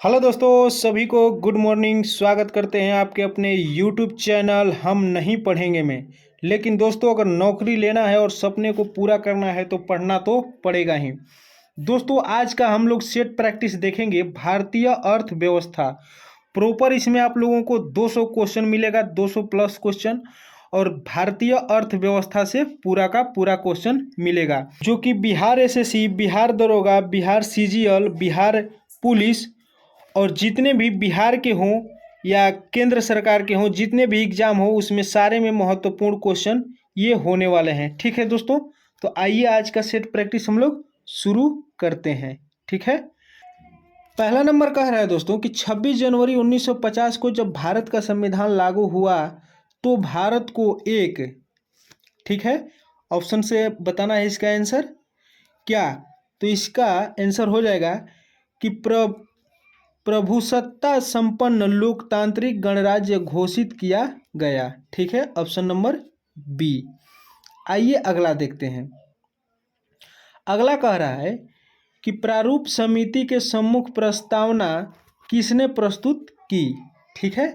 Hello दोस्तों, सभी को गुड मॉर्निंग। स्वागत करते हैं आपके अपने यूट्यूब चैनल हम नहीं पढ़ेंगे में। लेकिन दोस्तों, अगर नौकरी लेना है और सपने को पूरा करना है तो पढ़ना तो पड़ेगा ही। दोस्तों, आज का हम लोग सेट प्रैक्टिस देखेंगे भारतीय अर्थव्यवस्था प्रॉपर। इसमें आप लोगों को 200 क्वेश्चन मिलेगा, 200 प्लस क्वेश्चन। और भारतीय अर्थव्यवस्था से पूरा का पूरा क्वेश्चन मिलेगा, जो कि बिहार एसएससी, बिहार दरोगा, बिहार सीजीएल, बिहार पुलिस और जितने भी बिहार के हों या केंद्र सरकार के हों, जितने भी एग्जाम हो, उसमें सारे में महत्वपूर्ण क्वेश्चन ये होने वाले हैं। ठीक है दोस्तों, तो आइए आज का सेट प्रैक्टिस हम लोग शुरू करते हैं। ठीक है, पहला नंबर कह रहा है दोस्तों कि 26 जनवरी 1950 को जब भारत का संविधान लागू हुआ तो भारत को एक, ठीक है, ऑप्शन से बताना है इसका आंसर क्या। तो इसका आंसर हो जाएगा कि प्रभुसत्ता संपन्न लोकतांत्रिक गणराज्य घोषित किया गया। ठीक है, ऑप्शन नंबर बी। आइए अगला देखते हैं। अगला कह रहा है कि प्रारूप समिति के सम्मुख प्रस्तावना किसने प्रस्तुत की। ठीक है,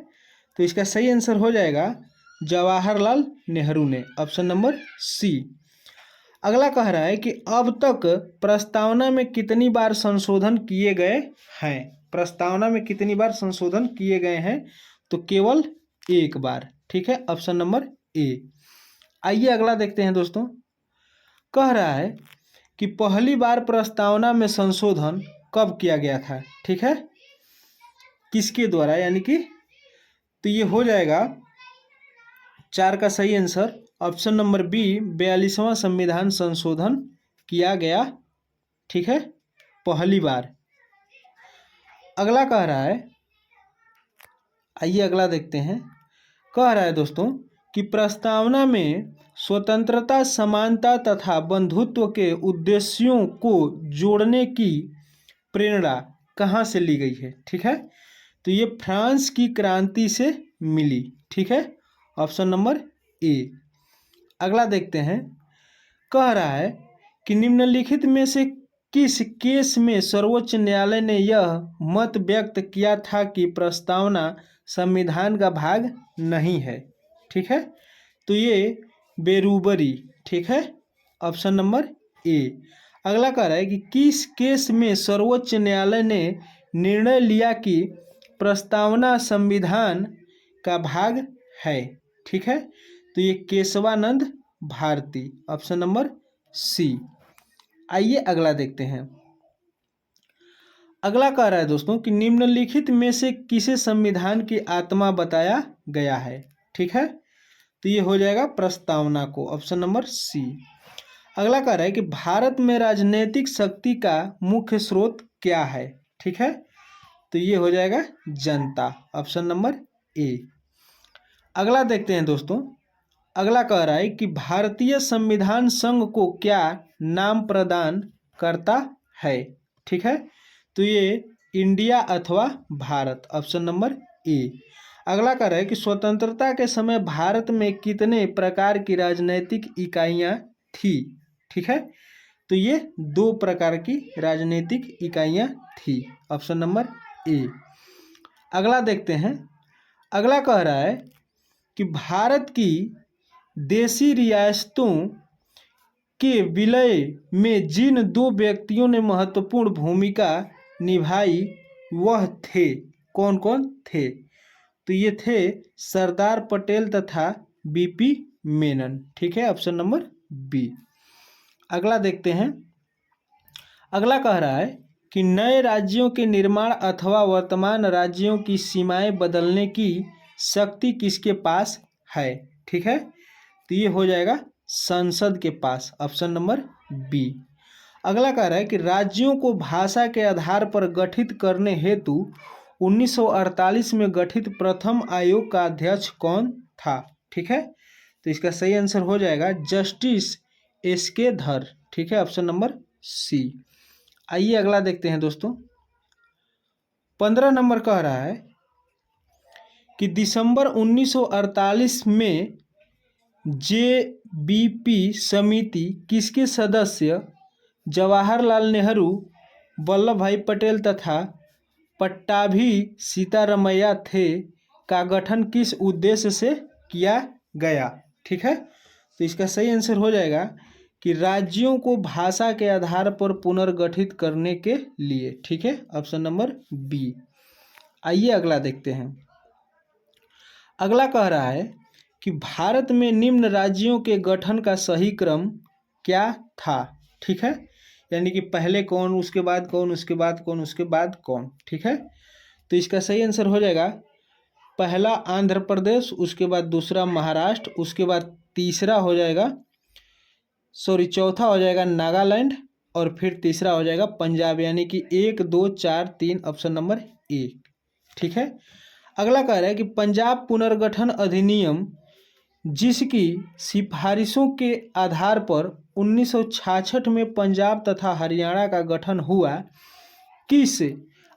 तो इसका सही आंसर हो जाएगा जवाहरलाल नेहरू ने, ऑप्शन नंबर सी। अगला कह रहा है कि अब तक प्रस्तावना में कितनी बार संशोधन किए गए हैं। प्रस्तावना में कितनी बार संशोधन किए गए हैं, तो केवल एक बार। ठीक है, ऑप्शन नंबर ए। आइए अगला देखते हैं दोस्तों। कह रहा है कि पहली बार प्रस्तावना में संशोधन कब किया गया था। ठीक है, किसके द्वारा, यानी कि तो ये हो जाएगा 4 का सही आंसर, ऑप्शन नंबर बी, 42वां संविधान संशोधन किया गया। ठीक है, पहली बार। अगला कह रहा है, आइए अगला देखते हैं। कह रहा है दोस्तों कि प्रस्तावना में स्वतंत्रता, समानता तथा बंधुत्व के उद्देश्यों को जोड़ने की प्रेरणा कहाँ से ली गई है। ठीक है, तो ये फ्रांस की क्रांति से मिली। ठीक है, ऑप्शन नंबर ए। अगला देखते हैं। कह रहा है कि निम्नलिखित में से किस केस में सर्वोच्च न्यायालय ने यह मत व्यक्त किया था कि प्रस्तावना संविधान का भाग नहीं है। ठीक है, तो ये बेरूबरी। ठीक है, ऑप्शन नंबर ए। अगला कह रहा है कि किस केस में सर्वोच्च न्यायालय ने निर्णय लिया कि प्रस्तावना संविधान का भाग है। ठीक है, तो ये Keshavananda Bharati, option number C. आइए अगला देखते हैं। अगला कह रहा है दोस्तों कि निम्नलिखित में से किसे संविधान की आत्मा बताया गया है। ठीक है, तो ये हो जाएगा प्रस्तावना को, ऑप्शन नंबर सी। अगला कह रहा है कि भारत में राजनीतिक शक्ति का मुख्य स्रोत क्या है। ठीक है, तो ये हो जाएगा जनता, ऑप्शन नंबर ए। अगला देखते हैं दोस्तों। अगला कह रहा है कि भारतीय संविधान संघ को क्या नाम प्रदान करता है। ठीक है, तो ये इंडिया अथवा भारत, ऑप्शन नंबर ए। अगला कह रहा है कि स्वतंत्रता के समय भारत में कितने प्रकार की राजनीतिक इकाइयाँ थी। ठीक है, तो ये 2 प्रकार की राजनीतिक इकाइयाँ थी, ऑप्शन नंबर ए। अगला देखते हैं। अगला कह रहा है कि भारत की देशी रियासतों के विलय में जिन 2 व्यक्तियों ने महत्वपूर्ण भूमिका निभाई वह थे, कौन कौन थे। तो ये थे सरदार पटेल तथा बीपी मेनन। ठीक है, ऑप्शन नंबर बी। अगला देखते हैं। अगला कह रहा है कि नए राज्यों के निर्माण अथवा वर्तमान राज्यों की सीमाएं बदलने की शक्ति किसके पास है। ठीक है, तो ये हो जाएगा संसद के पास, ऑप्शन नंबर बी। अगला कह रहा है कि राज्यों को भाषा के आधार पर गठित करने हेतु 1948 में गठित प्रथम आयोग का अध्यक्ष कौन था। ठीक है, तो इसका सही आंसर हो जाएगा जस्टिस एस.के. धर। ठीक है, ऑप्शन नंबर सी। आइए अगला देखते हैं दोस्तों। 15 नंबर कह रहा है कि दिसंबर 1948 में जेबीपी समिति किसके सदस्य जवाहरलाल नेहरू, वल्लभ भाई पटेल तथा पट्टाभी सीतारमैया थे का गठन किस उद्देश्य से किया गया? ठीक है, तो इसका सही आंसर हो जाएगा कि राज्यों को भाषा के आधार पर पुनर्गठित करने के लिए। ठीक है, ऑप्शन नंबर बी। आइए अगला देखते हैं। अगला कह रहा है कि भारत में निम्न राज्यों के गठन का सही क्रम क्या था? ठीक है, यानी कि पहले कौन, उसके बाद कौन, उसके बाद कौन, उसके बाद कौन। ठीक है, तो इसका सही आंसर हो जाएगा पहला आंध्र प्रदेश, उसके बाद दूसरा महाराष्ट्र, उसके बाद तीसरा हो जाएगा चौथा हो जाएगा नागालैंड, और फिर तीसरा हो जाएगा पंजाब, यानी कि 1 2 4 3, ऑप्शन नंबर ए। ठीक है, अगला कह रहा है कि पंजाब पुनर्गठन अधिनियम जिसकी सिफारिशों के आधार पर 1966 में पंजाब तथा हरियाणा का गठन हुआ, किस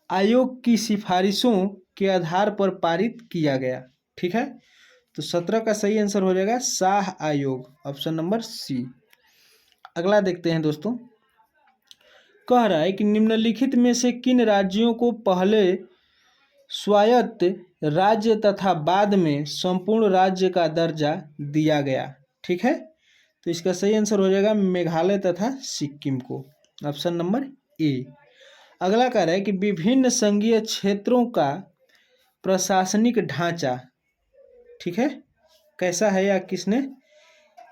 आयोग की सिफारिशों के आधार पर पारित किया गया? ठीक है, तो 17 का सही आंसर हो जाएगा शाह आयोग, ऑप्शन नंबर सी। अगला देखते हैं दोस्तों। कह रहा है कि निम्नलिखित में से किन राज्यों को पहले स्वायत्त राज्य तथा बाद में संपूर्ण राज्य का दर्जा दिया गया? ठीक है, तो इसका सही आंसर हो जाएगा मेघालय तथा सिक्किम को, ऑप्शन नंबर ए। अगला कह रहा है कि विभिन्न संघीय क्षेत्रों का प्रशासनिक ढांचा, ठीक है, कैसा है या किसने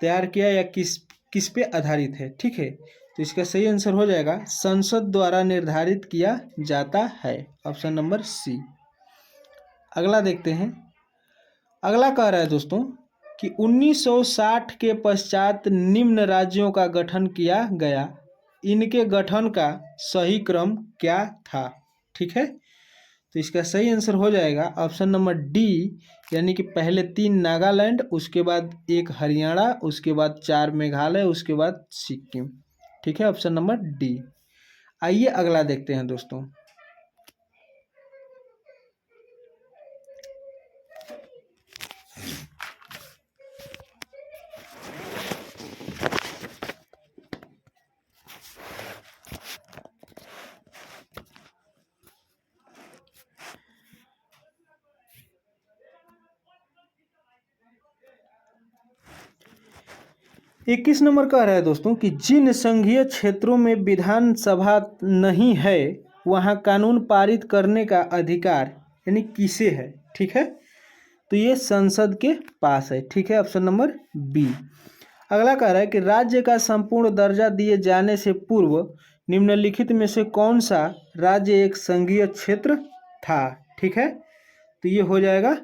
तैयार किया या किस पे आधारित है? ठीक है, तो इसका सही आंसर हो जाएगा संसद द्वारा निर्धारित किया जाता है, ऑप्शन नंबर सी। अगला देखते हैं। अगला कह रहा है दोस्तों कि 1960 के पश्चात निम्न राज्यों का गठन किया गया, इनके गठन का सही क्रम क्या था? ठीक है, तो इसका सही आंसर हो जाएगा ऑप्शन नंबर डी, यानी कि पहले 3 नागालैंड, उसके बाद 1 हरियाणा, उसके बाद 4 मेघालय, उसके बाद सिक्किम। ठीक है, ऑप्शन नंबर डी। आइए अगला देखते हैं दोस्तों। इक्कीस नंबर कह रहा है दोस्तों कि जिन संघीय क्षेत्रों में विधानसभा नहीं है वहाँ कानून पारित करने का अधिकार यानी किसे है? ठीक है, तो ये संसद के पास है। ठीक है, ऑप्शन नंबर बी। अगला कह रहा है कि राज्य का संपूर्ण दर्जा दिए जाने से पूर्व निम्नलिखित में से कौन सा राज्य एक संघीय क्षेत्र था? ठीक है, तो ये हो जाएगा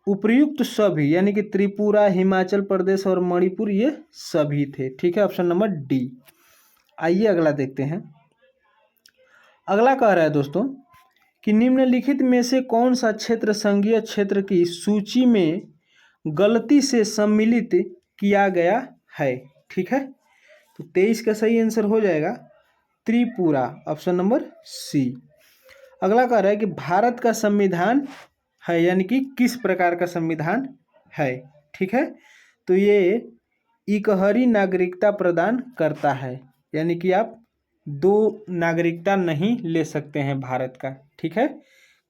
उपर्युक्त सभी, यानी कि त्रिपुरा, हिमाचल प्रदेश और मणिपुर ये सभी थे। ठीक है, ऑप्शन नंबर डी। आइए अगला देखते हैं। अगला कह रहा है दोस्तों कि निम्नलिखित में से कौन सा क्षेत्र संघीय क्षेत्र की सूची में गलती से सम्मिलित किया गया है? ठीक है, तो 23 का सही आंसर हो जाएगा त्रिपुरा, ऑप्शन नंबर सी। अगला कह रहा है कि भारत का संविधान है, यानी कि किस प्रकार का संविधान है? ठीक है, तो ये इकहरी नागरिकता प्रदान करता है, यानी कि आप 2 नागरिकता नहीं ले सकते हैं भारत का। ठीक है,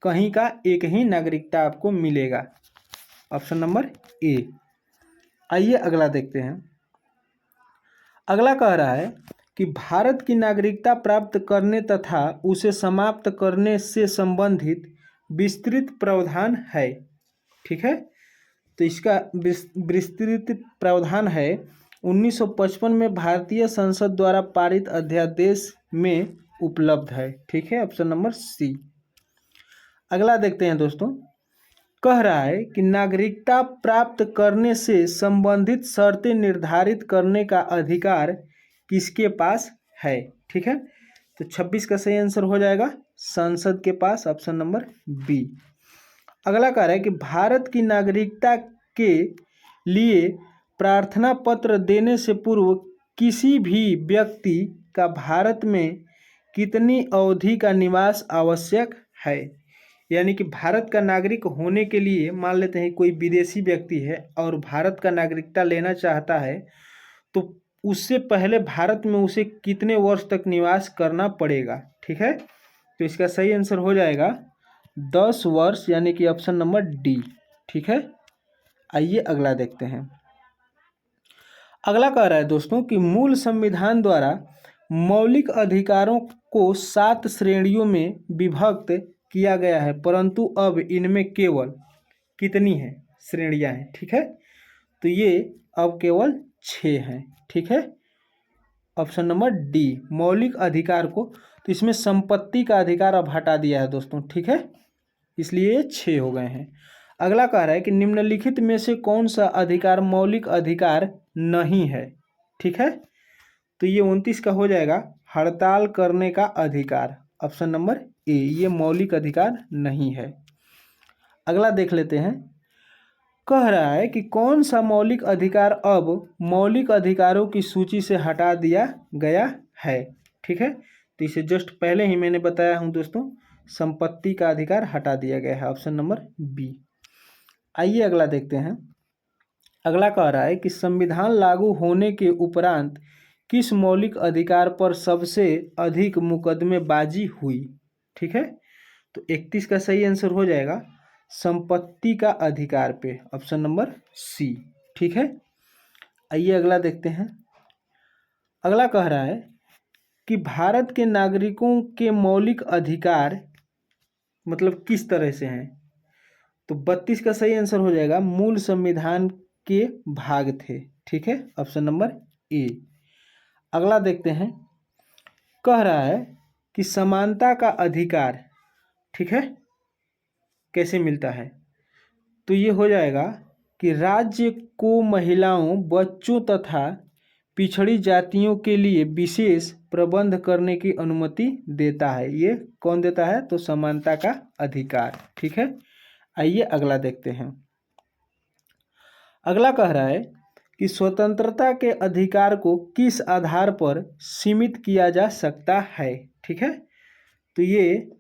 कहीं का एक ही नागरिकता आपको मिलेगा, ऑप्शन नंबर ए। आइए अगला देखते हैं। अगला कह रहा है कि भारत की नागरिकता प्राप्त करने तथा उसे समाप्त करने से संबंधित विस्तृत प्रावधान है। ठीक है, तो इसका विस्तृत प्रावधान है 1955 में भारतीय संसद द्वारा पारित अध्यादेश में उपलब्ध है। ठीक है, ऑप्शन नंबर सी। अगला देखते हैं दोस्तों। कह रहा है कि नागरिकता प्राप्त करने से संबंधित शर्तें निर्धारित करने का अधिकार किसके पास है? ठीक है, तो 26 का सही आंसर हो जाएगा संसद के पास, ऑप्शन नंबर बी। अगला कह रहा है कि भारत की नागरिकता के लिए प्रार्थना पत्र देने से पूर्व किसी भी व्यक्ति का भारत में कितनी अवधि का निवास आवश्यक है? यानी कि भारत का नागरिक होने के लिए मान लेते हैं कोई विदेशी व्यक्ति है और भारत का नागरिकता लेना चाहता है, तो उससे पहले भारत में उसे कितने वर्ष तक निवास करना पड़ेगा? ठीक है, तो इसका सही आंसर हो जाएगा 10 वर्ष, यानी कि ऑप्शन नंबर डी। ठीक है, आइए अगला देखते हैं। अगला कह रहा है दोस्तों कि मूल संविधान द्वारा मौलिक अधिकारों को 7 श्रेणियों में विभक्त किया गया है, परंतु अब इनमें केवल कितनी है श्रेणियां हैं। ठीक है, तो ये अब केवल 6 हैं। ठीक है, ऑप्शन नंबर डी मौलिक अधिकार को, तो इसमें संपत्ति का अधिकार अब हटा दिया है दोस्तों। ठीक है, इसलिए ये 6 हो गए हैं। अगला कह रहा है कि निम्नलिखित में से कौन सा अधिकार मौलिक अधिकार नहीं है। ठीक है, तो ये 29 का हो जाएगा हड़ताल करने का अधिकार, ऑप्शन नंबर ए, ये मौलिक अधिकार नहीं है। अगला देख लेते हैं। कह रहा है कि कौन सा मौलिक अधिकार अब मौलिक अधिकारों की सूची से हटा दिया गया है। ठीक है, तो इसे जस्ट पहले ही मैंने बताया हूं दोस्तों, संपत्ति का अधिकार हटा दिया गया है, ऑप्शन नंबर बी। आइए अगला देखते हैं। अगला कह रहा है कि संविधान लागू होने के उपरांत किस मौलिक अधिकार पर सबसे अधिक मुकदमेबाजी हुई। ठीक है, तो 31 का सही आंसर हो जाएगा संपत्ति का अधिकार पे, ऑप्शन नंबर सी। ठीक है, आइए अगला देखते हैं। अगला कह रहा है कि भारत के नागरिकों के मौलिक अधिकार मतलब किस तरह से हैं, तो 32 का सही आंसर हो जाएगा मूल संविधान के भाग थे। ठीक है, ऑप्शन नंबर ए। अगला देखते हैं। कह रहा है कि समानता का अधिकार, ठीक है, कैसे मिलता है, तो ये हो जाएगा कि राज्य को महिलाओं, बच्चों तथा पिछड़ी जातियों के लिए विशेष प्रबंध करने की अनुमति देता है। ये कौन देता है, तो समानता का अधिकार। ठीक है, आइए अगला देखते हैं। अगला कह रहा है कि स्वतंत्रता के अधिकार को किस आधार पर सीमित किया जा सकता है। ठीक है, तो ये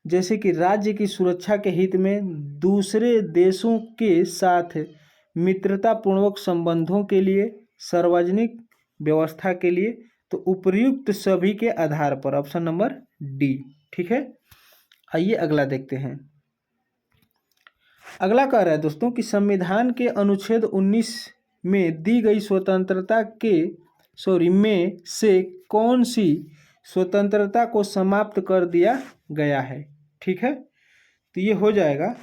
जैसे कि राज्य की सुरक्षा के हित में, दूसरे देशों के साथ मित्रतापूर्वक संबंधों के लिए, सार्वजनिक व्यवस्था के लिए, तो उपर्युक्त सभी के आधार पर, ऑप्शन नंबर डी। ठीक है, आइए अगला देखते हैं। अगला कह रहा है दोस्तों कि संविधान के अनुच्छेद 19 में दी गई स्वतंत्रता में से कौन सी स्वतंत्रता को समाप्त कर दिया गया है। ठीक है, तो ये हो जाएगा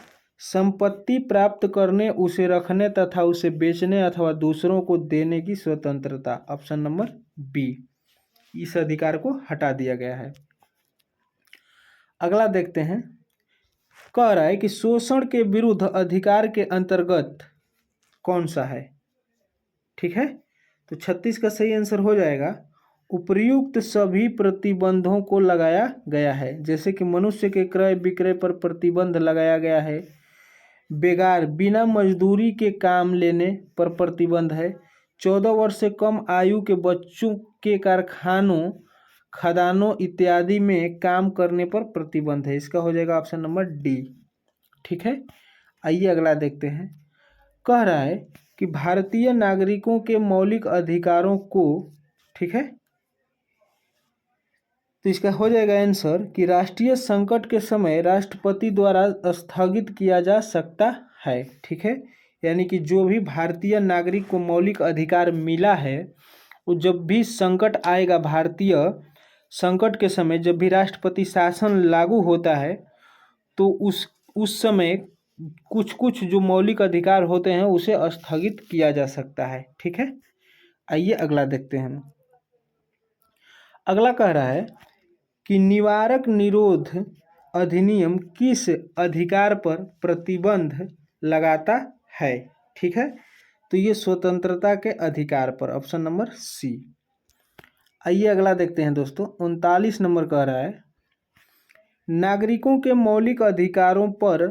संपत्ति प्राप्त करने, उसे रखने तथा उसे बेचने अथवा दूसरों को देने की स्वतंत्रता, ऑप्शन नंबर बी, इस अधिकार को हटा दिया गया है। अगला देखते हैं। कह रहा है कि शोषण के विरुद्ध अधिकार के अंतर्गत कौन सा है। ठीक है, तो 36 का सही आंसर हो जाएगा उपर्युक्त सभी प्रतिबंधों को लगाया गया है। जैसे कि मनुष्य के क्रय विक्रय पर प्रतिबंध लगाया गया है, बेगार बिना मजदूरी के काम लेने पर प्रतिबंध है, 14 वर्ष से कम आयु के बच्चों के कारखानों, खदानों इत्यादि में काम करने पर प्रतिबंध है। इसका हो जाएगा ऑप्शन नंबर डी। ठीक है, आइए अगला देखते हैं। कह रहा है कि भारतीय नागरिकों के मौलिक अधिकारों को, ठीक है, तो इसका हो जाएगा आंसर कि राष्ट्रीय संकट के समय राष्ट्रपति द्वारा स्थगित किया जा सकता है। ठीक है, यानी कि जो भी भारतीय नागरिक को मौलिक अधिकार मिला है, वो जब भी संकट आएगा, भारतीय संकट के समय जब भी राष्ट्रपति शासन लागू होता है, तो उस समय कुछ कुछ जो मौलिक अधिकार होते हैं उसे स्थगित किया जा सकता है। ठीक है, आइए अगला देखते हैं। अगला कह रहा है कि निवारक निरोध अधिनियम किस अधिकार पर प्रतिबंध लगाता है। ठीक है, तो ये स्वतंत्रता के अधिकार पर, ऑप्शन नंबर सी। आइए अगला देखते हैं दोस्तों। 39 नंबर कह रहा है नागरिकों के मौलिक अधिकारों पर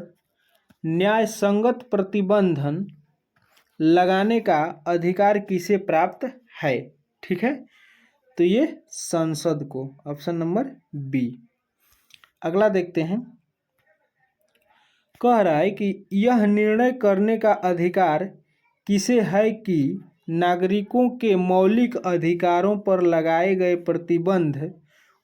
न्याय संगत प्रतिबंधन लगाने का अधिकार किसे प्राप्त है। ठीक है, तो ये संसद को, ऑप्शन नंबर बी। अगला देखते हैं। कह रहा है कि यह निर्णय करने का अधिकार किसे है कि नागरिकों के मौलिक अधिकारों पर लगाए गए प्रतिबंध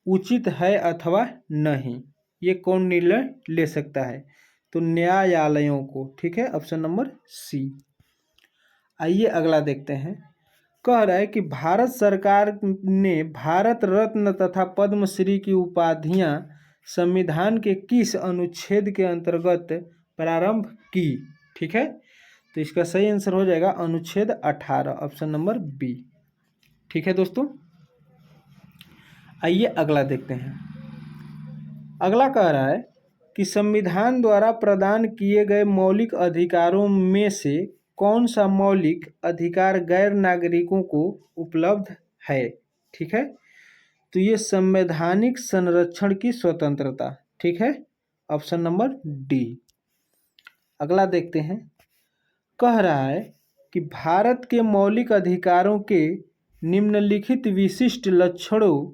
उचित है अथवा नहीं, ये कौन निर्णय ले सकता है? तो न्यायालयों को। ठीक है, ऑप्शन नंबर सी। आइए अगला देखते हैं। कह रहा है कि भारत सरकार ने भारत रत्न तथा पद्मश्री की उपाधियां संविधान के किस अनुच्छेद के अंतर्गत प्रारंभ की? ठीक है, तो इसका सही आंसर हो जाएगा अनुच्छेद 18, ऑप्शन नंबर बी। ठीक है दोस्तों, आइए अगला देखते हैं। अगला कह रहा है कि संविधान द्वारा प्रदान किए गए मौलिक अधिकारों में से कौन सा मौलिक अधिकार गैर नागरिकों को उपलब्ध है? ठीक है, तो ये संवैधानिक संरक्षण की स्वतंत्रता। ठीक है, ऑप्शन नंबर डी। अगला देखते हैं। कह रहा है कि भारत के मौलिक अधिकारों के निम्नलिखित विशिष्ट लक्षणों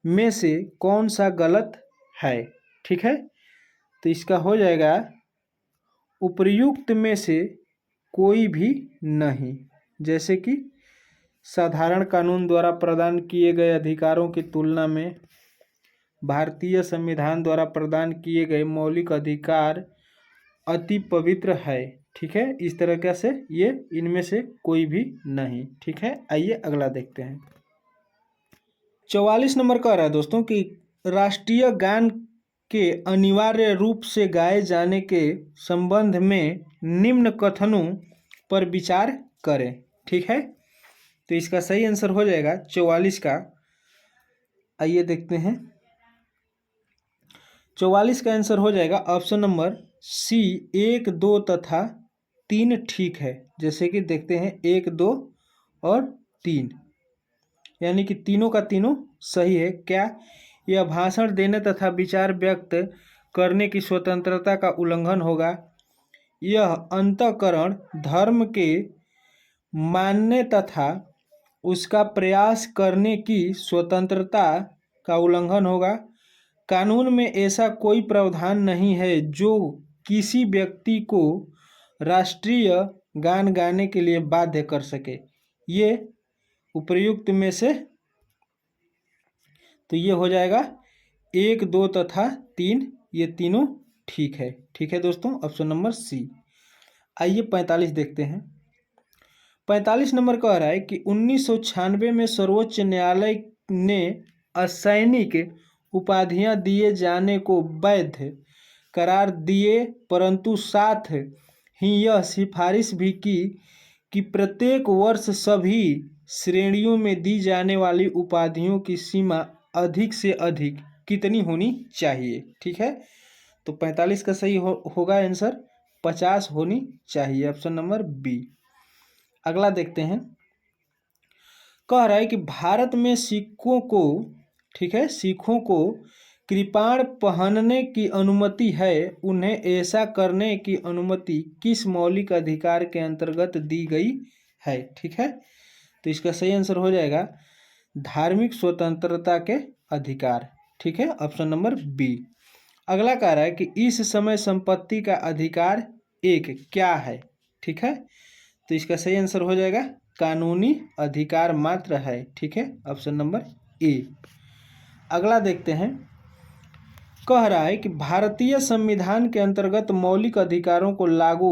में से कौन सा गलत है? ठीक है, तो इसका हो जाएगा उपर्युक्त में से कोई भी नहीं। जैसे कि साधारण कानून द्वारा प्रदान किए गए अधिकारों की तुलना में भारतीय संविधान द्वारा प्रदान किए गए मौलिक अधिकार अति पवित्र है। ठीक है, इस तरह से ये इनमें से कोई भी नहीं। ठीक है, आइए अगला देखते हैं। 44 नंबर कह रहा है दोस्तों कि राष्ट्रीय गान के अनिवार्य रूप से गाए जाने के संबंध में निम्न कथनों पर विचार करें। ठीक है, तो इसका सही आंसर हो जाएगा 44 का। आइए देखते हैं। 44 का आंसर हो जाएगा ऑप्शन नंबर सी, 1, 2 तथा 3 ठीक है। जैसे कि देखते हैं 1, 2 और 3, यानी कि तीनों का तीनों सही है। क्या यह भाषण देने तथा विचार व्यक्त करने की स्वतंत्रता का उल्लंघन होगा? यह अंतःकरण धर्म के मानने तथा उसका प्रयास करने की स्वतंत्रता का उल्लंघन होगा? कानून में ऐसा कोई प्रावधान नहीं है जो किसी व्यक्ति को राष्ट्रीय गान गाने के लिए बाध्य कर सके। ये उपर्युक्त में से, तो ये हो जाएगा 1, 2 तथा 3, ये तीनों ठीक है। ठीक है दोस्तों, ऑप्शन नंबर सी। आइए 45 देखते हैं। 45 नंबर कह रहा है कि 1996 में सर्वोच्च न्यायालय ने असैनिक उपाधियां दिए जाने को वैध करार दिए, परंतु साथ ही यह सिफारिश भी की कि प्रत्येक वर्ष सभी श्रेणियों में दी जाने वाली उपाधियों की सीमा अधिक से अधिक कितनी होनी चाहिए? ठीक है, तो 45 का सही होगा आंसर 50 होनी चाहिए, ऑप्शन नंबर बी। अगला देखते हैं। कह रहा है कि भारत में सिखों को, ठीक है, सिखों को कृपाण पहनने की अनुमति है। उन्हें ऐसा करने की अनुमति किस मौलिक अधिकार के अंतर्गत दी गई है? ठीक है, तो इसका सही आंसर हो जाएगा धार्मिक स्वतंत्रता के अधिकार। ठीक है, ऑप्शन नंबर बी। अगला कह रहा है कि इस समय संपत्ति का अधिकार एक क्या है? ठीक है, तो इसका सही आंसर हो जाएगा कानूनी अधिकार मात्र है। ठीक है, ऑप्शन नंबर ए। अगला देखते हैं। कह रहा है कि भारतीय संविधान के अंतर्गत मौलिक अधिकारों को लागू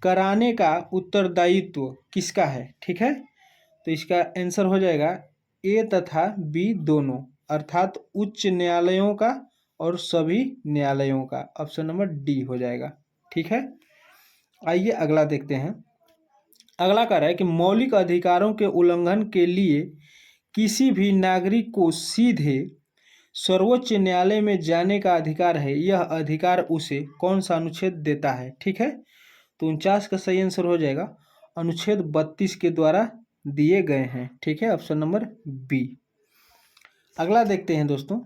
कराने का उत्तरदायित्व किसका है? ठीक है, तो इसका आंसर हो जाएगा ए तथा बी दोनों, अर्थात उच्च न्यायालयों का और सभी न्यायालयों का। ऑप्शन नंबर डी हो जाएगा। ठीक है, आइए अगला देखते हैं। अगला कह रहा है कि मौलिक अधिकारों के उल्लंघन के लिए किसी भी नागरिक को सीधे सर्वोच्च न्यायालय में जाने का अधिकार है। यह अधिकार उसे कौन सा अनुच्छेद देता है? ठीक है, तो 49 का सही आंसर हो जाएगा अनुच्छेद 32 के द्वारा दिए गए हैं। ठीक है, ऑप्शन नंबर बी। अगला देखते हैं दोस्तों।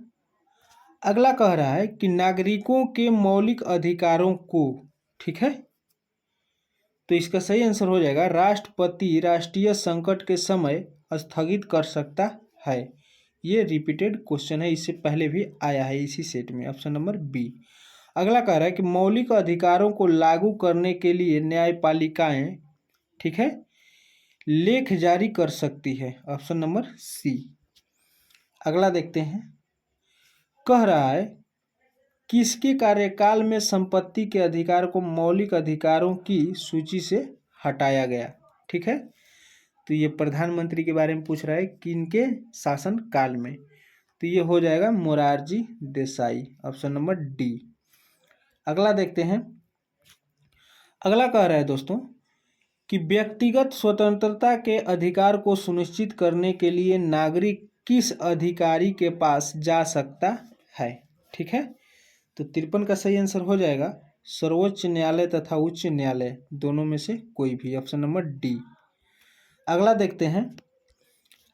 अगला कह रहा है कि नागरिकों के मौलिक अधिकारों को, ठीक है, तो इसका सही आंसर हो जाएगा राष्ट्रपति राष्ट्रीय संकट के समय स्थगित कर सकता है। ये रिपीटेड क्वेश्चन है, इससे पहले भी आया है इसी सेट में, ऑप्शन नंबर बी। अगला कह रहा है कि मौलिक अधिकारों को लागू करने के लिए न्यायपालिकाएं, ठीक है, लेख जारी कर सकती है, ऑप्शन नंबर सी। अगला देखते हैं। कह रहा है किसके कार्यकाल में संपत्ति के अधिकार को मौलिक अधिकारों की सूची से हटाया गया। ठीक है, तो ये प्रधानमंत्री के बारे में पूछ रहा है, किनके शासन काल में, तो ये हो जाएगा Morarji Desai, option number D. अगला देखते हैं। अगला कह रहा है दोस्तों कि व्यक्तिगत स्वतंत्रता के अधिकार को सुनिश्चित करने के लिए नागरिक किस अधिकारी के पास जा सकता है। ठीक है, तो 53 का सही आंसर हो जाएगा सर्वोच्च न्यायालय तथा उच्च न्यायालय, दोनों में से कोई भी, ऑप्शन नंबर डी। अगला देखते हैं।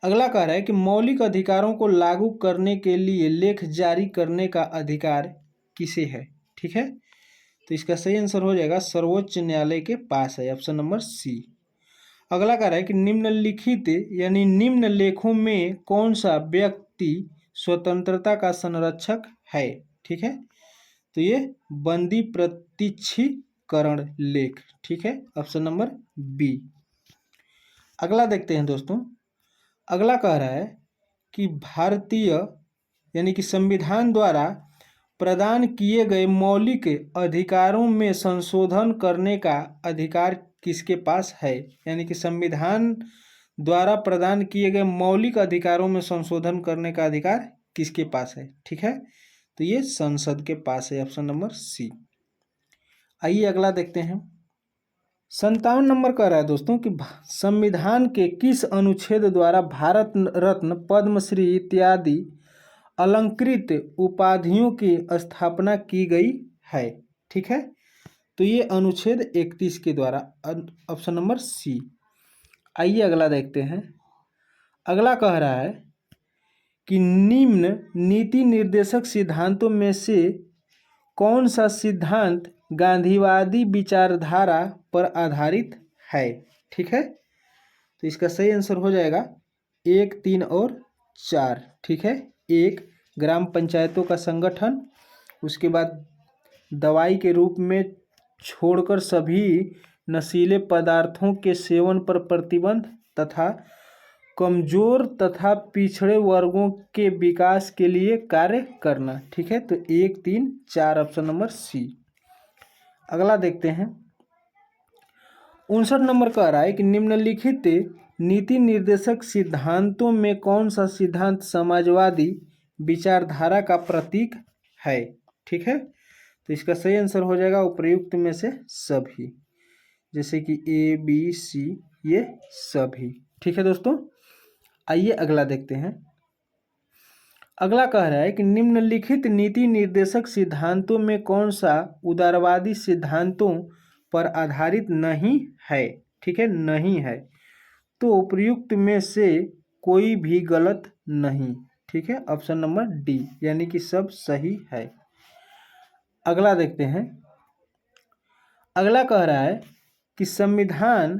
अगला कह रहा है कि मौलिक अधिकारों को लागू करने के लिए लेख जारी करने का अधिकार किसे है। ठीक है, तो इसका सही आंसर हो जाएगा सर्वोच्च न्यायालय के पास है, ऑप्शन नंबर सी। अगला कह रहा है कि निम्नलिखित यानी निम्न लेखों में कौन सा व्यक्ति स्वतंत्रता का संरक्षक है। ठीक है, तो ये बंदी प्रत्यक्षीकरण लेख। ठीक है, ऑप्शन नंबर बी। अगला देखते हैं दोस्तों। अगला कह रहा है कि भारतीय यानी कि संविधान द्वारा प्रदान किए गए मौलिक अधिकारों में संशोधन करने का अधिकार किसके पास है। यानी कि संविधान द्वारा प्रदान किए गए मौलिक अधिकारों में संशोधन करने का अधिकार किसके पास है। ठीक है, तो ये संसद के पास है, ऑप्शन नंबर सी। आइए अगला देखते हैं। 57 नंबर कह रहा है दोस्तों कि संविधान के किस अनुच्छेद द्वारा भारत रत्न, पद्मश्री इत्यादि अलंकृत उपाधियों की स्थापना की गई है। ठीक है, तो ये अनुच्छेद 31 के द्वारा, ऑप्शन नंबर सी। आइए अगला देखते हैं। अगला कह रहा है कि निम्न नीति निर्देशक सिद्धांतों में से कौन सा सिद्धांत गांधीवादी विचारधारा पर आधारित है। ठीक है, तो इसका सही आंसर हो जाएगा 1, 3 और 4। ठीक है, 1 ग्राम पंचायतों का संगठन, उसके बाद दवाई के रूप में छोड़कर सभी नशीले पदार्थों के सेवन पर प्रतिबंध तथा कमजोर तथा पिछड़े वर्गों के विकास के लिए कार्य करना। ठीक है, तो 1, 3, 4, ऑप्शन नंबर सी। अगला देखते हैं। 59 नंबर कह रहा है कि निम्नलिखित नीति निर्देशक सिद्धांतों में कौन सा सिद्धांत समाजवादी विचारधारा का प्रतीक है। ठीक है, तो इसका सही आंसर हो जाएगा उपर्युक्त में से सभी, जैसे कि ए, बी, सी, ये सभी। ठीक है दोस्तों, आइए अगला देखते हैं। अगला कह रहा है कि निम्नलिखित नीति निर्देशक सिद्धांतों में कौन सा उदारवादी सिद्धांतों पर आधारित नहीं है। ठीक है, नहीं है, तो उपर्युक्त में से कोई भी गलत नहीं। ठीक है, ऑप्शन नंबर डी, यानी कि सब सही है। अगला देखते हैं। अगला कह रहा है कि संविधान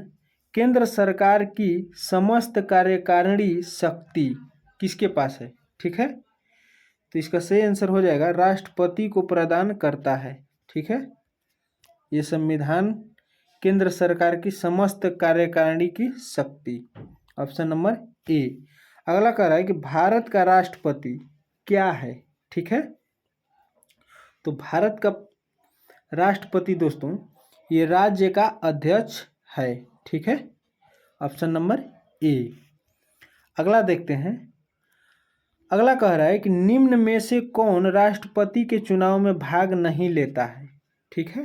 केंद्र सरकार की समस्त कार्यकारिणी शक्ति किसके पास है। ठीक है, तो इसका सही आंसर हो जाएगा राष्ट्रपति को प्रदान करता है। ठीक है, ये संविधान केंद्र सरकार की समस्त कार्यकारिणी की शक्ति, ऑप्शन नंबर ए। अगला कह रहा है कि भारत का राष्ट्रपति क्या है। ठीक है, तो भारत का राष्ट्रपति दोस्तों ये राज्य का अध्यक्ष है। ठीक है, ऑप्शन नंबर ए। अगला देखते हैं। अगला कह रहा है कि निम्न में से कौन राष्ट्रपति के चुनाव में भाग नहीं लेता है। ठीक है,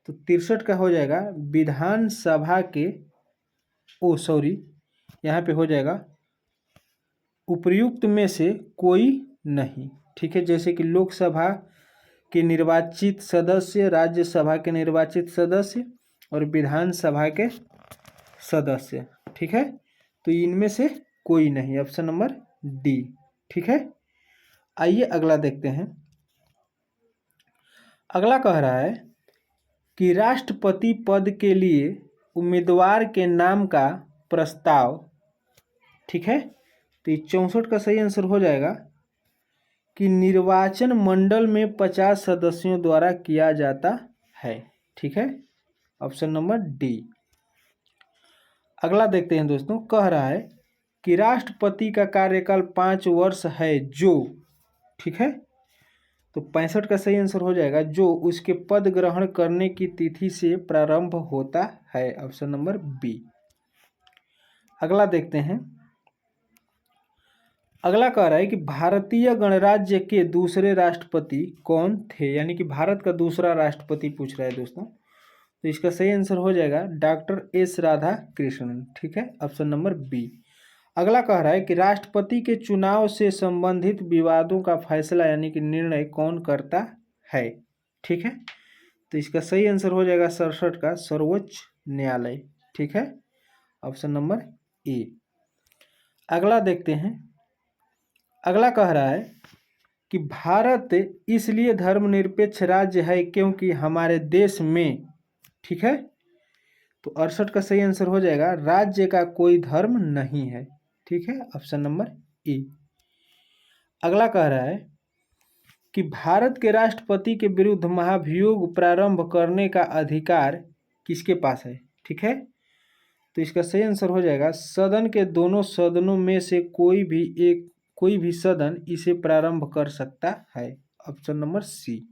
तो 63 का हो जाएगा विधानसभा के, यहाँ पे हो जाएगा उपर्युक्त में से कोई नहीं। ठीक है, जैसे कि लोकसभा के निर्वाचित सदस्य, राज्यसभा के निर्वाचित सदस्य और विधानसभा के सदस्य। ठीक है, तो इनमें से कोई नहीं, ऑप्शन नंबर डी। ठीक है, आइए अगला देखते हैं। अगला कह रहा है कि राष्ट्रपति पद के लिए उम्मीदवार के नाम का प्रस्ताव। ठीक है, तो 64 का सही आंसर हो जाएगा कि निर्वाचन मंडल में 50 सदस्यों द्वारा किया जाता है। ठीक है, ऑप्शन नंबर डी। अगला देखते हैं दोस्तों। कह रहा है कि राष्ट्रपति का कार्यकाल 5 वर्ष है जो, ठीक है, तो 65 का सही आंसर हो जाएगा जो उसके पद ग्रहण करने की तिथि से प्रारंभ होता है, ऑप्शन नंबर बी। अगला देखते हैं। अगला कह रहा है कि भारतीय गणराज्य के दूसरे राष्ट्रपति कौन थे, यानी कि भारत का दूसरा राष्ट्रपति पूछ रहा है दोस्तों। तो इसका सही आंसर हो जाएगा डॉक्टर एस राधा कृष्णन, ठीक है, ऑप्शन नंबर बी। अगला कह रहा है कि राष्ट्रपति के चुनाव से संबंधित विवादों का फैसला यानी कि निर्णय कौन करता है, ठीक है। तो इसका सही आंसर हो जाएगा 67 का सर्वोच्च न्यायालय, ठीक है, ऑप्शन नंबर ए। अगला देखते हैं। अगला कह रहा है कि भारत इसलिए धर्मनिरपेक्ष राज्य है क्योंकि हमारे देश में, ठीक है, तो 68 का सही आंसर हो जाएगा राज्य का कोई धर्म नहीं है, ठीक है, ऑप्शन नंबर ए। अगला कह रहा है कि भारत के राष्ट्रपति के विरुद्ध महाभियोग प्रारंभ करने का अधिकार किसके पास है, ठीक है। तो इसका सही आंसर हो जाएगा सदन के दोनों सदनों में से कोई भी सदन इसे प्रारंभ कर सकता है, ऑप्शन नंबर सी।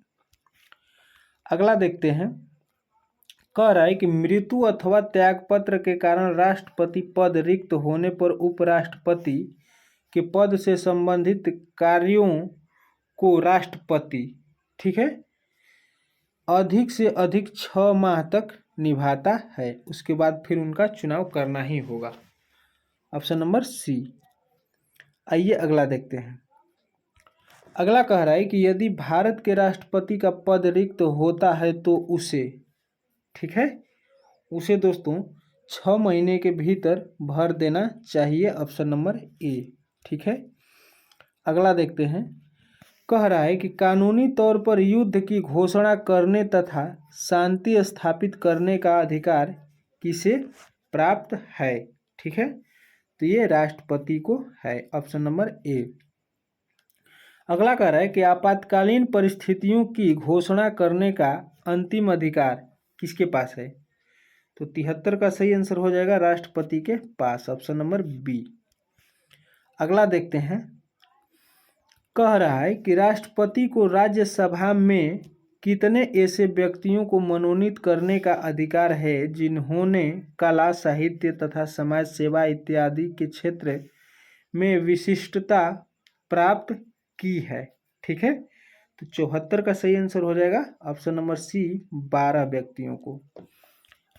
अगला देखते हैं। कह रहा है कि मृत्यु अथवा त्यागपत्र के कारण राष्ट्रपति पद रिक्त होने पर उपराष्ट्रपति के पद से संबंधित कार्यों को राष्ट्रपति, ठीक है, अधिक से अधिक 6 माह तक निभाता है, उसके बाद फिर उनका चुनाव करना ही होगा, ऑप्शन नंबर सी। आइए अगला देखते हैं। अगला कह रहा है कि यदि भारत के राष्ट्रपति का पद रिक्त होता है तो उसे, ठीक है, उसे दोस्तों 6 महीने के भीतर भर देना चाहिए, ऑप्शन नंबर ए, ठीक है। अगला देखते हैं। कह रहा है कि कानूनी तौर पर युद्ध की घोषणा करने तथा शांति स्थापित करने का अधिकार किसे प्राप्त है, ठीक है, तो ये राष्ट्रपति को है, ऑप्शन नंबर ए। अगला कह रहा है कि आपातकालीन परिस्थितियों की घोषणा करने का अंतिम अधिकार किसके पास है, तो 73 का सही आंसर हो जाएगा राष्ट्रपति के पास, ऑप्शन नंबर बी। अगला देखते हैं। कह रहा है कि राष्ट्रपति को राज्यसभा में कितने ऐसे व्यक्तियों को मनोनीत करने का अधिकार है जिन्होंने कला, साहित्य तथा समाज सेवा इत्यादि के क्षेत्र में विशिष्टता प्राप्त की है, ठीक है। तो 74 का सही आंसर हो जाएगा ऑप्शन नंबर सी 12 व्यक्तियों को।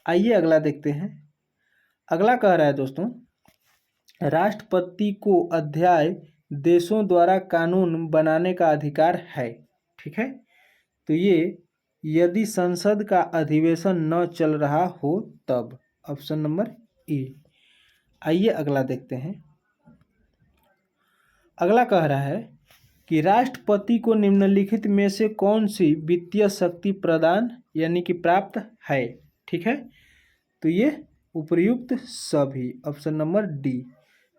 आइए अगला देखते हैं। अगला कह रहा है दोस्तों, राष्ट्रपति को अध्याय देशों द्वारा कानून बनाने का अधिकार है, ठीक है, तो ये यदि संसद का अधिवेशन न चल रहा हो तब, ऑप्शन नंबर ए। आइए अगला देखते हैं। अगला कह रहा है कि राष्ट्रपति को निम्नलिखित में से कौन सी वित्तीय शक्ति प्रदान यानी कि प्राप्त है, ठीक है, तो ये उपर्युक्त सभी, ऑप्शन नंबर डी।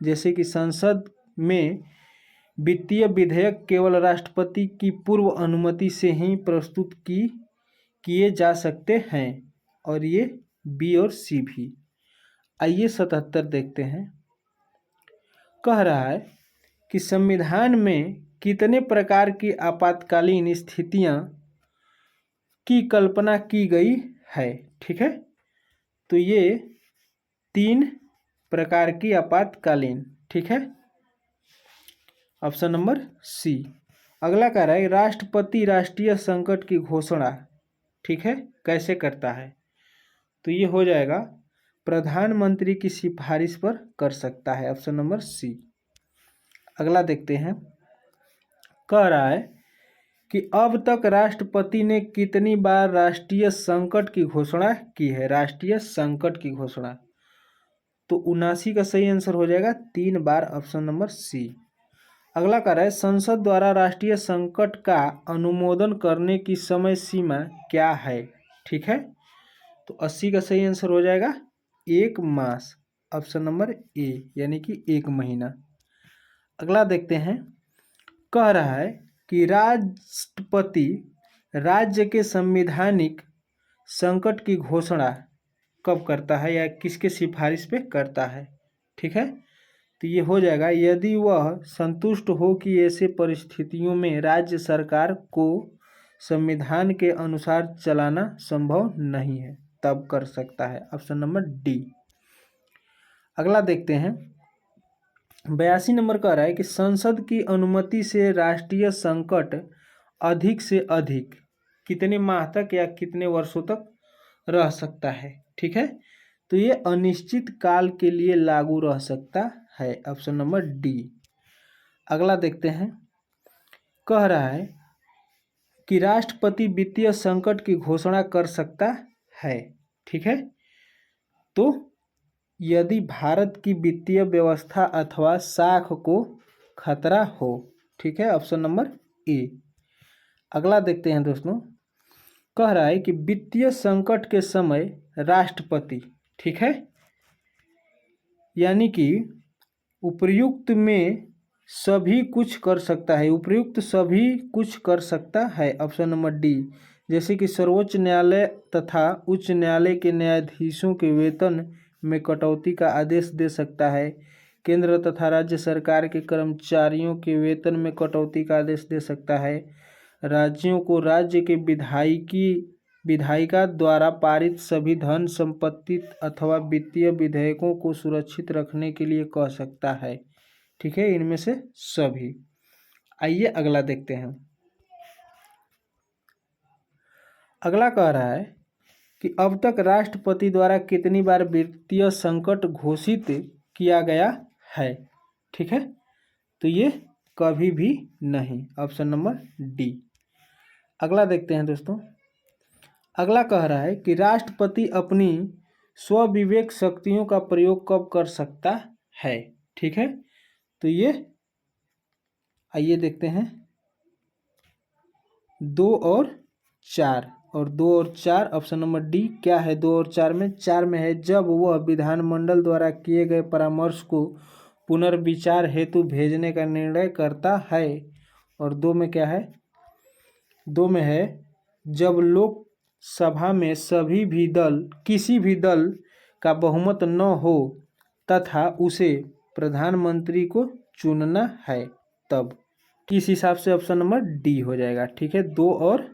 जैसे कि संसद में वित्तीय विधेयक केवल राष्ट्रपति की पूर्व अनुमति से ही प्रस्तुत किए जा सकते हैं, और ये बी और सी भी। आइए 77 देखते हैं। कह रहा है कि संविधान में कितने प्रकार की आपातकालीन स्थितियां की कल्पना की गई है, ठीक है, तो ये 3 प्रकार की आपातकालीन, ठीक है, ऑप्शन नंबर सी। अगला कह रहा है राष्ट्रपति राष्ट्रीय संकट की घोषणा, ठीक है, कैसे करता है, तो ये हो जाएगा प्रधानमंत्री की सिफारिश पर कर सकता है, ऑप्शन नंबर सी। अगला देखते हैं। कह रहा है कि अब तक राष्ट्रपति ने कितनी बार राष्ट्रीय संकट की घोषणा की है, राष्ट्रीय संकट की घोषणा, तो 79 का सही आंसर हो जाएगा 3 बार, ऑप्शन नंबर सी। अगला कह रहा है संसद द्वारा राष्ट्रीय संकट का अनुमोदन करने की समय सीमा क्या है, ठीक है, तो 80 का सही आंसर हो जाएगा 1 मास, ऑप्शन नंबर ए, यानी कि 1 महीना। अगला देखते हैं। कह रहा है कि राष्ट्रपति राज्य के संवैधानिक संकट की घोषणा कब करता है या किसके सिफारिश पे करता है, ठीक है, तो ये हो जाएगा यदि वह संतुष्ट हो कि ऐसे परिस्थितियों में राज्य सरकार को संविधान के अनुसार चलाना संभव नहीं है तब कर सकता है। Option number D. अगला देखते हैं 82 नंबर कह रहा है कि संसद की अनुमति से राष्ट्रीय संकट अधिक से अधिक कितने माह तक या कितने वर्षों तक रह सकता है। ठीक है, तो ये अनिश्चित काल के लिए लागू रह सकता है। Option number D. अगला देखते हैं कह रहा है कि राष्ट्रपति वित्तीय संकट की घोषणा कर सकता है। ठीक है, तो यदि भारत की वित्तीय व्यवस्था अथवा साख को खतरा हो। ठीक है, ऑप्शन नंबर ए। अगला देखते हैं दोस्तों कह रहा है कि वित्तीय संकट के समय राष्ट्रपति, ठीक है, यानी कि उपर्युक्त में सभी कुछ कर सकता है, उपर्युक्त सभी कुछ कर सकता है। Option number D. जैसे कि सर्वोच्च न्यायालय तथा उच्च न्यायालय के न्यायाधीशों के वेतन में कटौती का आदेश दे सकता है, केंद्र तथा राज्य सरकार के कर्मचारियों के वेतन में कटौती का आदेश दे सकता है, राज्यों को राज्य के विधायिका द्वारा पारित सभी धन संपत्ति अथवा वित्तीय विधेयकों को सुरक्षित रखने के लिए कह सकता है। ठीक है, इनमें से सभी। आइए अगला देखते हैं। अगला कह रहा है कि अब तक राष्ट्रपति द्वारा कितनी बार वित्तीय संकट घोषित किया गया है। ठीक है, तो ये कभी भी नहीं। Option number D. अगला देखते हैं दोस्तों। अगला कह रहा है कि राष्ट्रपति अपनी स्वविवेक शक्तियों का प्रयोग कब कर सकता है। ठीक है, तो ये आइए देखते हैं 2 और 4 और 2 और 4। ऑप्शन नंबर डी क्या है 2 और 4 में? 4 में है जब वह विधानमंडल द्वारा किए गए परामर्श को पुनर्विचार हेतु भेजने का निर्णय करता है। और 2 में क्या है? 2 में है जब लोकसभा में किसी भी दल का बहुमत न हो तथा उसे प्रधानमंत्री को चुनना है तब। किस हिसाब से ऑप्शन नंबर डी हो जाएगा। ठीक है, 2 और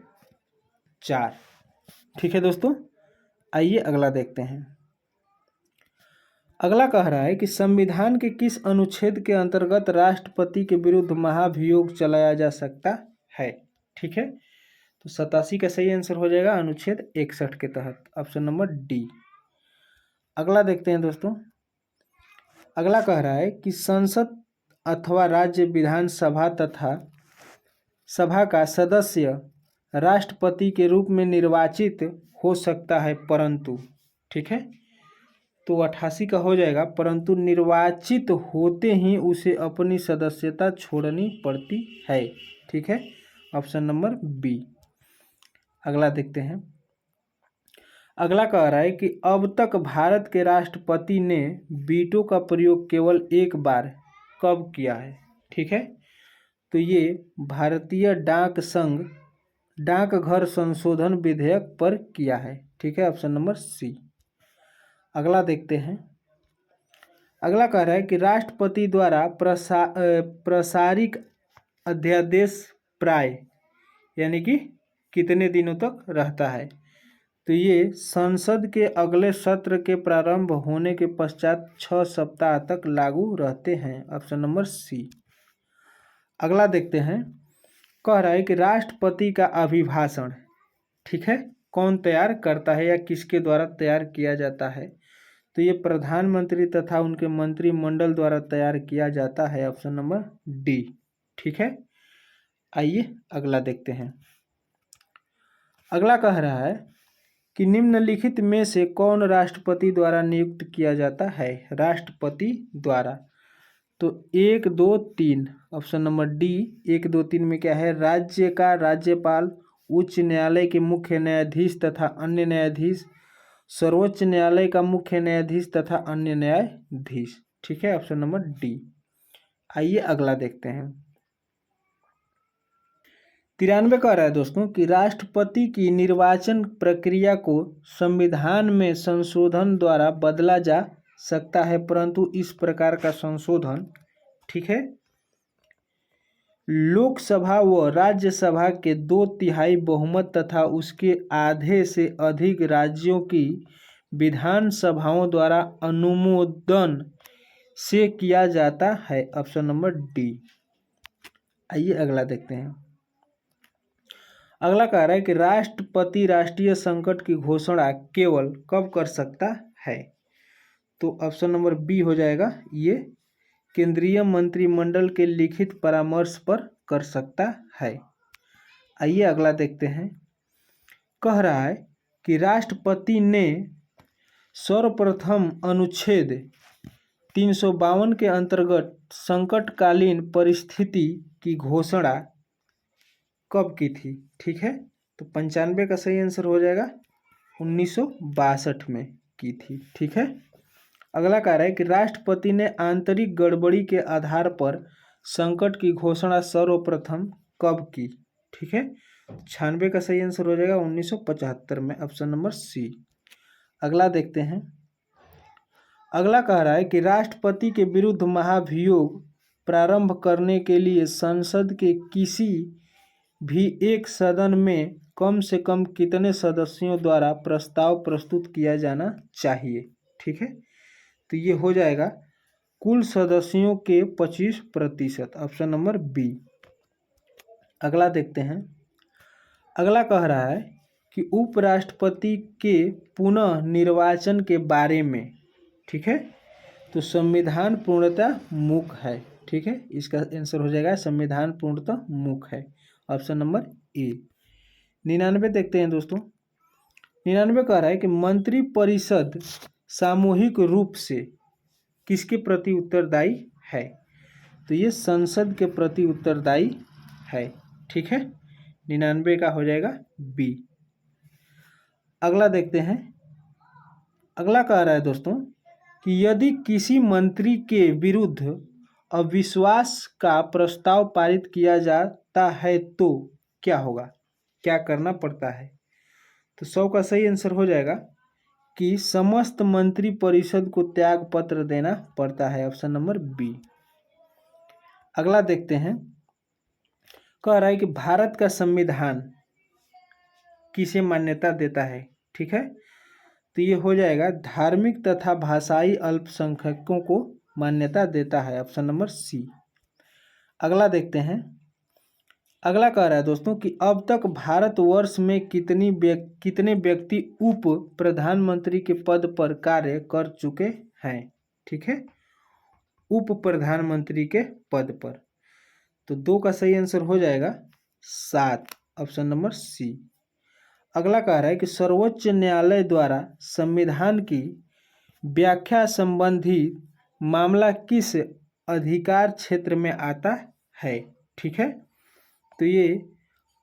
4। ठीक है दोस्तों, आइए अगला देखते हैं। अगला कह रहा है कि संविधान के किस अनुच्छेद के अंतर्गत राष्ट्रपति के विरुद्ध महाभियोग चलाया जा सकता है। ठीक है, तो 87 का सही आंसर हो जाएगा अनुच्छेद 61 के तहत। Option number D. अगला देखते हैं दोस्तों। अगला कह रहा है कि संसद अथवा राज्य विधानसभा तथा सभा का सदस्य राष्ट्रपति के रूप में निर्वाचित हो सकता है परंतु, ठीक है, तो 88 का हो जाएगा परंतु निर्वाचित होते ही उसे अपनी सदस्यता छोड़नी पड़ती है। ठीक है, ऑप्शन नंबर बी। अगला देखते हैं। अगला कह रहा है कि अब तक भारत के राष्ट्रपति ने वीटो का प्रयोग केवल एक बार कब किया है। ठीक है, तो ये भारतीय डाकघर संशोधन विधेयक पर किया है। ठीक है, ऑप्शन नंबर सी। अगला देखते हैं। अगला कह रहा है कि राष्ट्रपति द्वारा प्रसारित अध्यादेश प्राय यानी कि कितने दिनों तक रहता है। तो ये संसद के अगले सत्र के प्रारंभ होने के पश्चात 6 सप्ताह तक लागू रहते हैं। Option number C. अगला देखते हैं। कह रहा है कि राष्ट्रपति का अभिभाषण, ठीक है, कौन तैयार करता है या किसके द्वारा तैयार किया जाता है। तो ये प्रधानमंत्री तथा उनके मंत्रिमंडल द्वारा तैयार किया जाता है। Option number D. ठीक है, आइए अगला देखते हैं। अगला कह रहा है कि निम्नलिखित में से कौन राष्ट्रपति द्वारा नियुक्त किया जाता है। राष्ट्रपति द्वारा तो 1, 2, 3 ऑप्शन नंबर डी 1, 2, 3 में क्या है? राज्य का राज्यपाल, उच्च न्यायालय के मुख्य न्यायाधीश तथा अन्य न्यायाधीश, सर्वोच्च न्यायालय का मुख्य न्यायाधीश तथा अन्य न्यायाधीश। ठीक है, ऑप्शन नंबर डी। आइए अगला देखते हैं। 93 कह रहा है दोस्तों कि राष्ट्रपति की निर्वाचन प्रक्रिया को संविधान में संशोधन द्वारा बदला जा सकता है, परंतु इस प्रकार का संशोधन, ठीक है, लोकसभा व राज्यसभा के 2/3 बहुमत तथा उसके आधे से अधिक राज्यों की विधानसभाओं द्वारा अनुमोदन से किया जाता है। Option number D. आइए अगला देखते हैं। अगला कह रहा है कि राष्ट्रपति राष्ट्रीय संकट की घोषणा केवल कब कर सकता है? तो ऑप्शन नंबर बी हो जाएगा, ये केंद्रीय मंत्रिमंडल के लिखित परामर्श पर कर सकता है। आइए अगला देखते हैं। कह रहा है कि राष्ट्रपति ने सर्वप्रथम अनुच्छेद 352 के अंतर्गत संकटकालीन परिस्थिति की घोषणा कब की थी? ठीक है, तो 95 का सही आंसर हो जाएगा 1962 में की थी। ठीक है, अगला कह रहा है कि राष्ट्रपति ने आंतरिक गड़बड़ी के आधार पर संकट की घोषणा सर्वप्रथम कब की? ठीक है, 96 का सही आंसर हो जाएगा 1975 में। Option number C. अगला देखते हैं। अगला कह रहा है कि राष्ट्रपति के विरुद्ध महाभियोग प्रारंभ करने के लिए संसद के किसी भी एक सदन में कम से कम कितने सदस्यों द्वारा प्रस्ताव प्रस्तुत किया जाना चाहिए? ठीक है, तो ये हो जाएगा कुल सदस्यों के 25%। Option number B. अगला देखते हैं। अगला कह रहा है कि उपराष्ट्रपति के पुनः निर्वाचन के बारे में, ठीक है, तो संविधान पूर्णतः मूक है। ठीक है, इसका आंसर हो जाएगा संविधान पूर्णतः मूक है। Option number A. 99 देखते हैं दोस्तों। 99 कह रहा है कि मंत्रिपरिषद सामूहिक रूप से किसके प्रति उत्तरदायी है? तो ये संसद के प्रति उत्तरदायी है। ठीक है, 99 का हो जाएगा बी। अगला देखते हैं। अगला कह रहा है दोस्तों कि यदि किसी मंत्री के विरुद्ध अविश्वास का प्रस्ताव पारित किया जाता है तो क्या होगा, क्या करना पड़ता है? तो 100 का सही आंसर हो जाएगा कि समस्त मंत्री परिषद को त्याग पत्र देना पड़ता है। Option number B. अगला देखते हैं। कह रहा है कि भारत का संविधान किसे मान्यता देता है? ठीक है, तो ये हो जाएगा धार्मिक तथा भाषाई अल्पसंख्यकों को मान्यता देता है। Option number C. अगला देखते हैं। अगला कह रहा है दोस्तों कि अब तक भारतवर्ष में कितने व्यक्ति उप प्रधानमंत्री के पद पर कार्य कर चुके हैं? ठीक है, उप प्रधानमंत्री के पद पर, तो 2 का सही आंसर हो जाएगा 7। Option number C. अगला कह रहा है कि सर्वोच्च न्यायालय द्वारा संविधान की व्याख्या संबंधी मामला किस अधिकार क्षेत्र में आता है? ठीक है, तो ये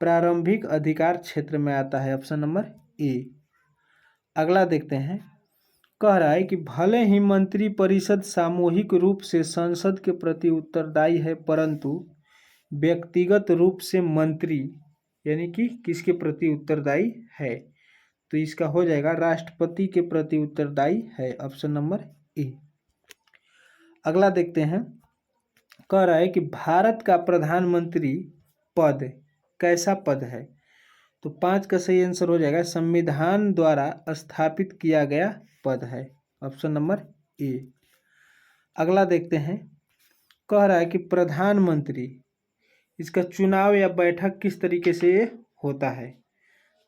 प्रारंभिक अधिकार क्षेत्र में आता है। Option number A. अगला देखते हैं। कह रहा है कि भले ही मंत्री परिषद सामूहिक रूप से संसद के प्रति उत्तरदायी है, परंतु व्यक्तिगत रूप से मंत्री यानी कि किसके प्रति उत्तरदायी है? तो इसका हो जाएगा राष्ट्रपति के प्रति उत्तरदायी है। Option number A. अगला देखते हैं। कह रहा है कि भारत का प्रधानमंत्री पद कैसा पद है? तो 5 का सही आंसर हो जाएगा संविधान द्वारा स्थापित किया गया पद है। Option number A. अगला देखते हैं। कह रहा है कि प्रधानमंत्री, इसका चुनाव या बैठक किस तरीके से होता है?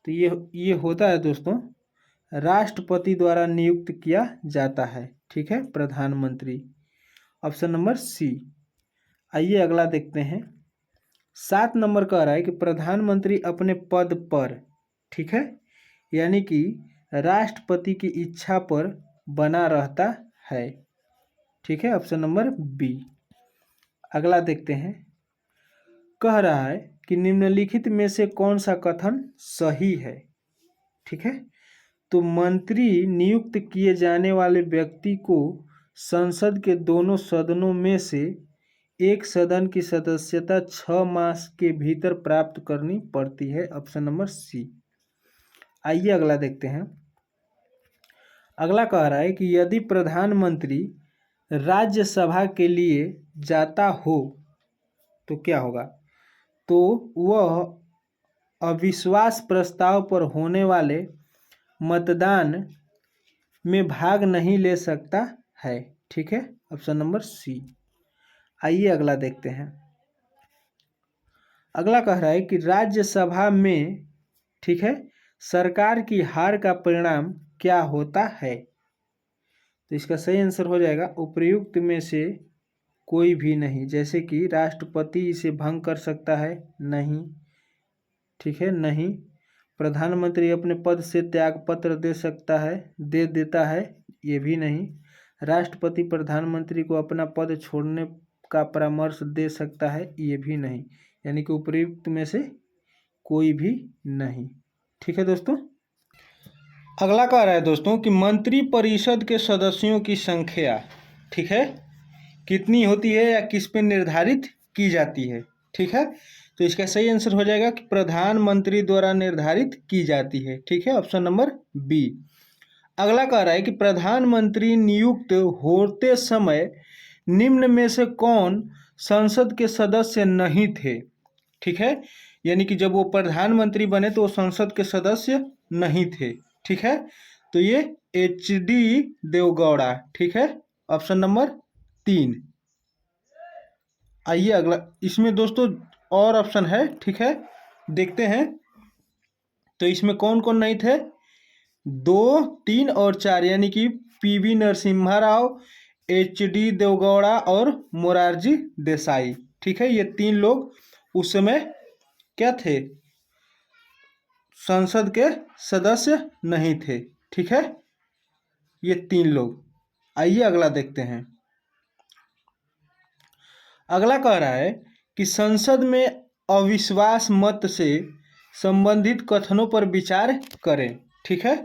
तो ये होता है दोस्तों, राष्ट्रपति द्वारा नियुक्त किया जाता है। ठीक है, प्रधानमंत्री। Option number C. आइए अगला देखते हैं। 7 नंबर कह रहा है कि प्रधानमंत्री अपने पद पर, ठीक है, यानी कि राष्ट्रपति की इच्छा पर बना रहता है। ठीक है, ऑप्शन नंबर बी। अगला देखते हैं। कह रहा है कि निम्नलिखित में से कौन सा कथन सही है? ठीक है, तो मंत्री नियुक्त किए जाने वाले व्यक्ति को संसद के दोनों सदनों में से एक सदन की सदस्यता 6 मास के भीतर प्राप्त करनी पड़ती है। Option number C. आइए अगला देखते हैं। अगला कह रहा है कि यदि प्रधानमंत्री राज्यसभा के लिए जाता हो तो क्या होगा। तो वह अविश्वास प्रस्ताव पर होने वाले मतदान में भाग नहीं ले सकता है। ठीक है, ऑप्शन नंबर सी। आइए अगला देखते हैं। अगला कह रहा है कि राज्यसभा में, ठीक है, सरकार की हार का परिणाम क्या होता है। तो इसका सही आंसर हो जाएगा उपर्युक्त में से कोई भी नहीं। जैसे कि राष्ट्रपति इसे भंग कर सकता है, नहीं, ठीक है, नहीं। प्रधानमंत्री अपने पद से त्यागपत्र दे सकता है, दे देता है, ये भी नहीं। राष्ट्रपति प्रधानमंत्री को अपना पद छोड़ने का परामर्श दे सकता है, ये भी नहीं। यानी कि उपर्युक्त में से कोई भी नहीं। ठीक है दोस्तों। अगला कह रहा है दोस्तों कि मंत्रिपरिषद के सदस्यों की संख्या, ठीक है, कितनी होती है या किस पे निर्धारित की जाती है। ठीक है, तो इसका सही आंसर हो जाएगा कि प्रधानमंत्री द्वारा निर्धारित की जाती है। ठीक है, ऑप्शन नंबर बी। अगला कह रहा है कि प्रधानमंत्री नियुक्त होते समय निम्न में से कौन संसद के सदस्य नहीं थे। ठीक है, यानी कि जब वो प्रधानमंत्री बने तो वो संसद के सदस्य नहीं थे। ठीक है, तो ये एच.डी. देवगौड़ा। ठीक है, ऑप्शन नंबर 3। आइए अगला, इसमें दोस्तों और ऑप्शन है, ठीक है, देखते हैं। तो इसमें कौन कौन नहीं थे, 2, 3 और 4, यानी कि पी.वी. नरसिम्हा राव, एच.डी. देवगौड़ा और मोरारजी देसाई। ठीक है, ये 3 लोग उस समय क्या थे, संसद के सदस्य नहीं थे। ठीक है, ये 3 लोग। आइए अगला देखते हैं। अगला कह रहा है कि संसद में अविश्वास मत से संबंधित कथनों पर विचार करें। ठीक है,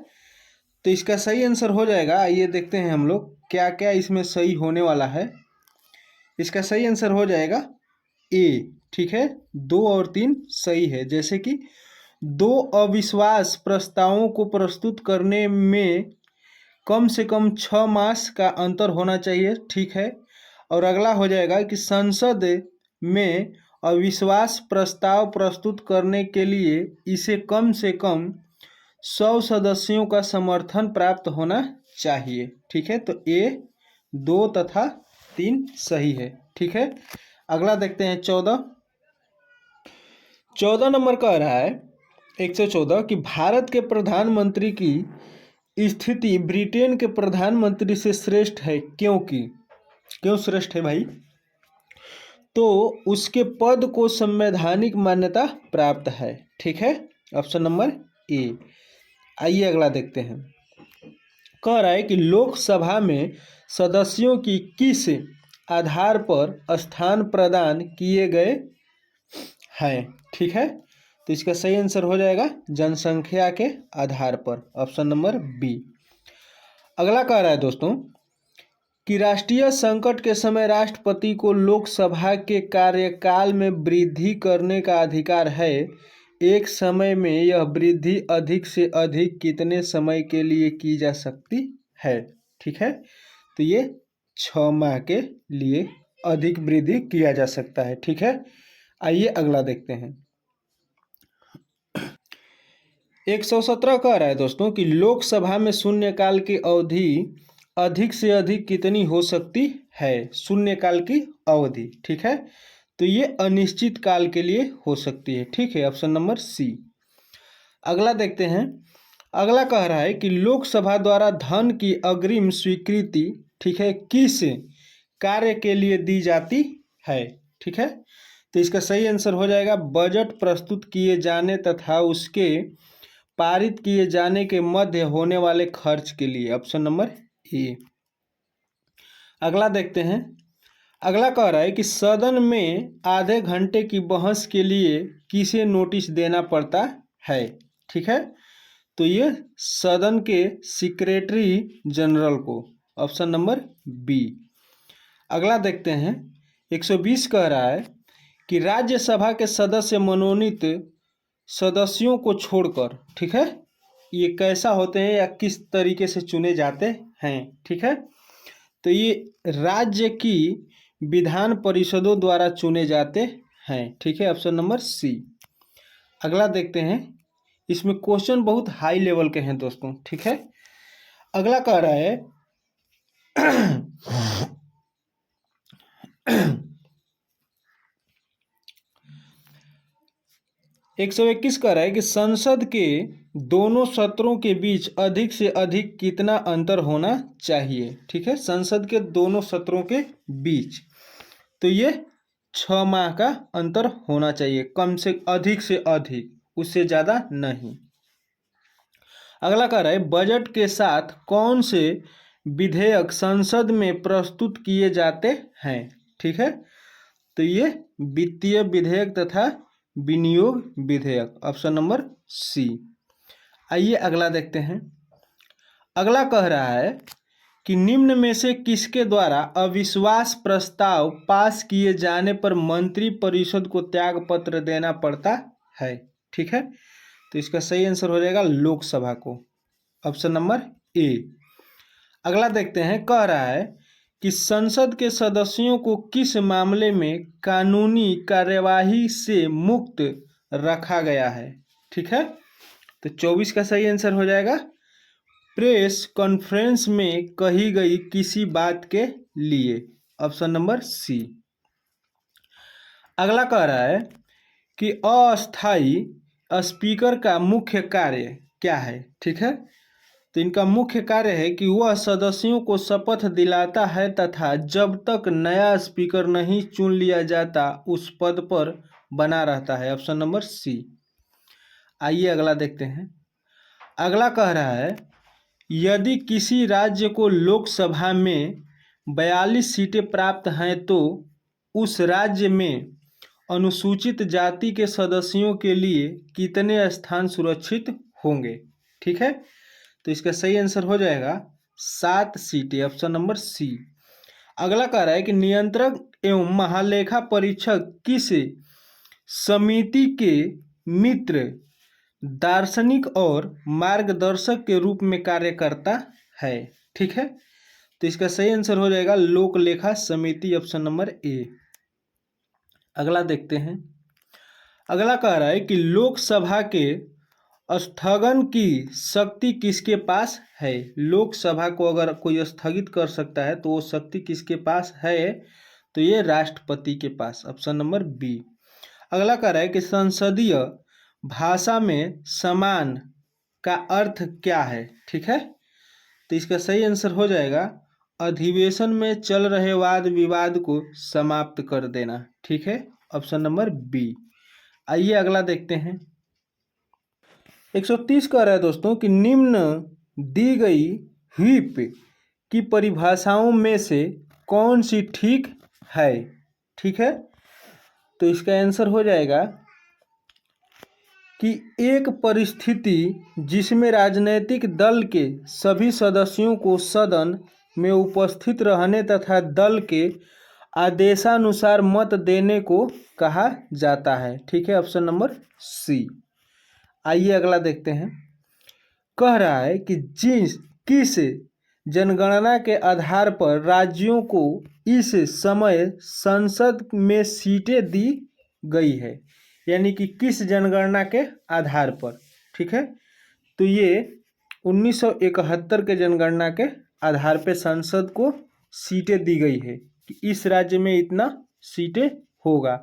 तो इसका सही आंसर हो जाएगा। आइए देखते हैं हम लोग क्या क्या इसमें सही होने वाला है। इसका सही आंसर हो जाएगा ए। ठीक है, 2 और 3 सही है। जैसे कि 2 अविश्वास प्रस्तावों को प्रस्तुत करने में कम से कम 6 मास का अंतर होना चाहिए। ठीक है, और अगला हो जाएगा कि संसद में अविश्वास प्रस्ताव प्रस्तुत करने के लिए इसे कम से कम 100 सदस्यों का समर्थन प्राप्त होना चाहिए। ठीक है, तो ए, 2 तथा 3 सही है। ठीक है, अगला देखते हैं 14 नंबर कह रहा है 114 कि भारत के प्रधानमंत्री की स्थिति ब्रिटेन के प्रधानमंत्री से श्रेष्ठ है, क्योंकि, क्यों श्रेष्ठ है भाई। तो उसके पद को संवैधानिक मान्यता प्राप्त है। ठीक है, ऑप्शन नंबर ए। आइए अगला देखते हैं। कह रहा है कि लोकसभा में सदस्यों की किस आधार पर स्थान प्रदान किए गए हैं। ठीक है, तो इसका सही आंसर हो जाएगा जनसंख्या के आधार पर, ऑप्शन नंबर बी। अगला कह रहा है दोस्तों कि राष्ट्रीय संकट के समय राष्ट्रपति को लोकसभा के कार्यकाल में वृद्धि करने का अधिकार है। एक समय में यह वृद्धि अधिक से अधिक कितने समय के लिए की जा सकती है। ठीक है, तो ये 6 माह के लिए अधिक वृद्धि किया जा सकता है। ठीक है, आइए अगला देखते हैं। 117 कह रहा है दोस्तों कि लोकसभा में शून्यकाल की अवधि अधिक से अधिक कितनी हो सकती है। शून्यकाल की अवधि, ठीक है, तो ये अनिश्चित काल के लिए हो सकती है। ठीक है, ऑप्शन नंबर सी। अगला देखते हैं। अगला कह रहा है कि लोकसभा द्वारा धन की अग्रिम स्वीकृति, ठीक है, किस कार्य के लिए दी जाती है। ठीक है, तो इसका सही आंसर हो जाएगा बजट प्रस्तुत किए जाने तथा उसके पारित किए जाने के मध्य होने वाले खर्च के लिए, ऑप्शन नंबर ए। अगला देखते हैं। अगला कह रहा है कि सदन में आधे घंटे की बहस के लिए किसे नोटिस देना पड़ता है। ठीक है, तो ये सदन के सेक्रेटरी जनरल को, ऑप्शन नंबर बी। अगला देखते हैं। 120 कह रहा है कि राज्यसभा के सदस्य मनोनीत सदस्यों को छोड़कर, ठीक है, ये कैसा होते हैं या किस तरीके से चुने जाते हैं, ठीक है। तो ये राज्य की विधान परिषदों द्वारा चुने जाते हैं, ठीक है, ऑप्शन नंबर सी। अगला देखते हैं, इसमें क्वेश्चन बहुत हाई लेवल के हैं दोस्तों, ठीक है। अगला कह रहा है 121 कह रहा है कि संसद के दोनों सत्रों के बीच अधिक से अधिक कितना अंतर होना चाहिए, ठीक है। संसद के दोनों सत्रों के बीच तो ये 6 माह का अंतर होना चाहिए, कम से अधिक, उससे ज़्यादा नहीं। अगला कह रहा है बजट के साथ कौन से विधेयक संसद में प्रस्तुत किए जाते हैं, ठीक है। तो ये वित्तीय विधेयक तथा विनियोग विधेयक, ऑप्शन नंबर सी। आइए अगला देखते हैं। अगला कह रहा है कि निम्न में से किसके द्वारा अविश्वास प्रस्ताव पास किए जाने पर मंत्रिपरिषद को त्यागपत्र देना पड़ता है, ठीक है। तो इसका सही आंसर हो जाएगा लोकसभा को, ऑप्शन नंबर ए। अगला देखते हैं, कह रहा है कि संसद के सदस्यों को किस मामले में कानूनी कार्यवाही से मुक्त रखा गया है, ठीक है। तो 24 का सही आंसर हो जाएगा प्रेस कॉन्फ्रेंस में कही गई किसी बात के लिए, ऑप्शन नंबर सी। अगला कह रहा है कि अस्थाई स्पीकर का मुख्य कार्य क्या है, ठीक है। तो इनका मुख्य कार्य है कि वह सदस्यों को शपथ दिलाता है तथा जब तक नया स्पीकर नहीं चुन लिया जाता उस पद पर बना रहता है, ऑप्शन नंबर सी। आइए अगला देखते हैं। अगला कह रहा है यदि किसी राज्य को लोकसभा में 42 सीटें प्राप्त हैं तो उस राज्य में अनुसूचित जाति के सदस्यों के लिए कितने स्थान सुरक्षित होंगे, ठीक है। तो इसका सही आंसर हो जाएगा 7 सीटें, ऑप्शन नंबर सी। अगला कह रहा है कि नियंत्रक एवं महालेखा परीक्षक किस समिति के मित्र, दार्शनिक और मार्गदर्शक के रूप में कार्य करता है, ठीक है। तो इसका सही आंसर हो जाएगा लोक लेखा समिति, ऑप्शन नंबर ए। अगला देखते हैं। अगला कह रहा है कि लोकसभा के स्थगन की शक्ति किसके पास है। लोकसभा को अगर कोई स्थगित कर सकता है तो वो शक्ति किसके पास है, तो ये राष्ट्रपति के पास, ऑप्शन नंबर बी। अगला कह रहा है कि संसदीय भाषा में समान का अर्थ क्या है, ठीक है। तो इसका सही आंसर हो जाएगा अधिवेशन में चल रहे वाद विवाद को समाप्त कर देना, ठीक है, ऑप्शन नंबर बी। आइए अगला देखते हैं। 130 कह रहा है दोस्तों कि निम्न दी गई व्हिप की परिभाषाओं में से कौन सी ठीक है, ठीक है। तो इसका आंसर हो जाएगा कि एक परिस्थिति जिसमें राजनीतिक दल के सभी सदस्यों को सदन में उपस्थित रहने तथा दल के आदेशानुसार मत देने को कहा जाता है, ठीक है, ऑप्शन नंबर सी। आइए अगला देखते हैं। कह रहा है कि किस जनगणना के आधार पर राज्यों को इस समय संसद में सीटें दी गई है, यानी कि किस जनगणना के आधार पर, ठीक है। तो ये 1971 के जनगणना के आधार पर संसद को सीटें दी गई है कि इस राज्य में इतना सीटें होगा।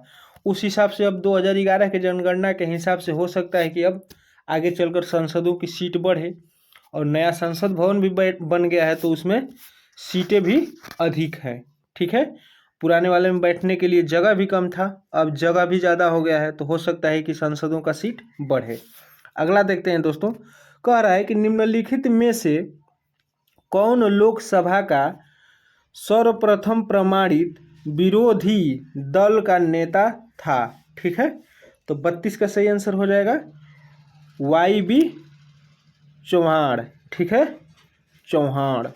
उस हिसाब से अब 2011 के जनगणना के हिसाब से हो सकता है कि अब आगे चलकर संसदों की सीट बढ़े, और नया संसद भवन भी बन गया है तो उसमें सीटें भी अधिक हैं, ठीक है। पुराने वाले में बैठने के लिए जगह भी कम था, अब जगह भी ज़्यादा हो गया है तो हो सकता है कि संसदों का सीट बढ़े। अगला देखते हैं दोस्तों। कह रहा है कि निम्नलिखित में से कौन लोकसभा का सर्वप्रथम प्रमाणित विरोधी दल का नेता था, ठीक है। तो 32 का सही आंसर हो जाएगा YB चौहान, ठीक है, चौहान।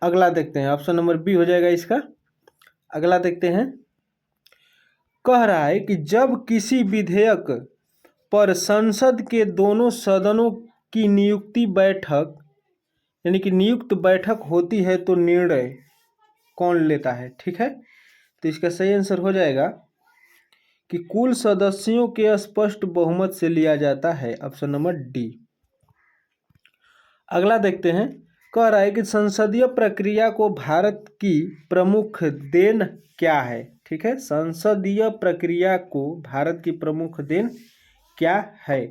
अगला देखते हैं, ऑप्शन नंबर बी हो जाएगा इसका। अगला देखते हैं। कह रहा है कि जब किसी विधेयक पर संसद के दोनों सदनों की नियुक्ति बैठक यानी कि नियुक्त बैठक होती है तो निर्णय कौन लेता है? ठीक है, तो इसका सही आंसर हो जाएगा कि कुल सदस्यों के स्पष्ट बहुमत से लिया जाता है, ऑप्शन नंबर डी। अगला देखते हैं, कह रहा है कि संसदीय प्रक्रिया को भारत की प्रमुख देन क्या है? ठीक है, संसदीय प्रक्रिया को भारत की प्रमुख देन क्या है?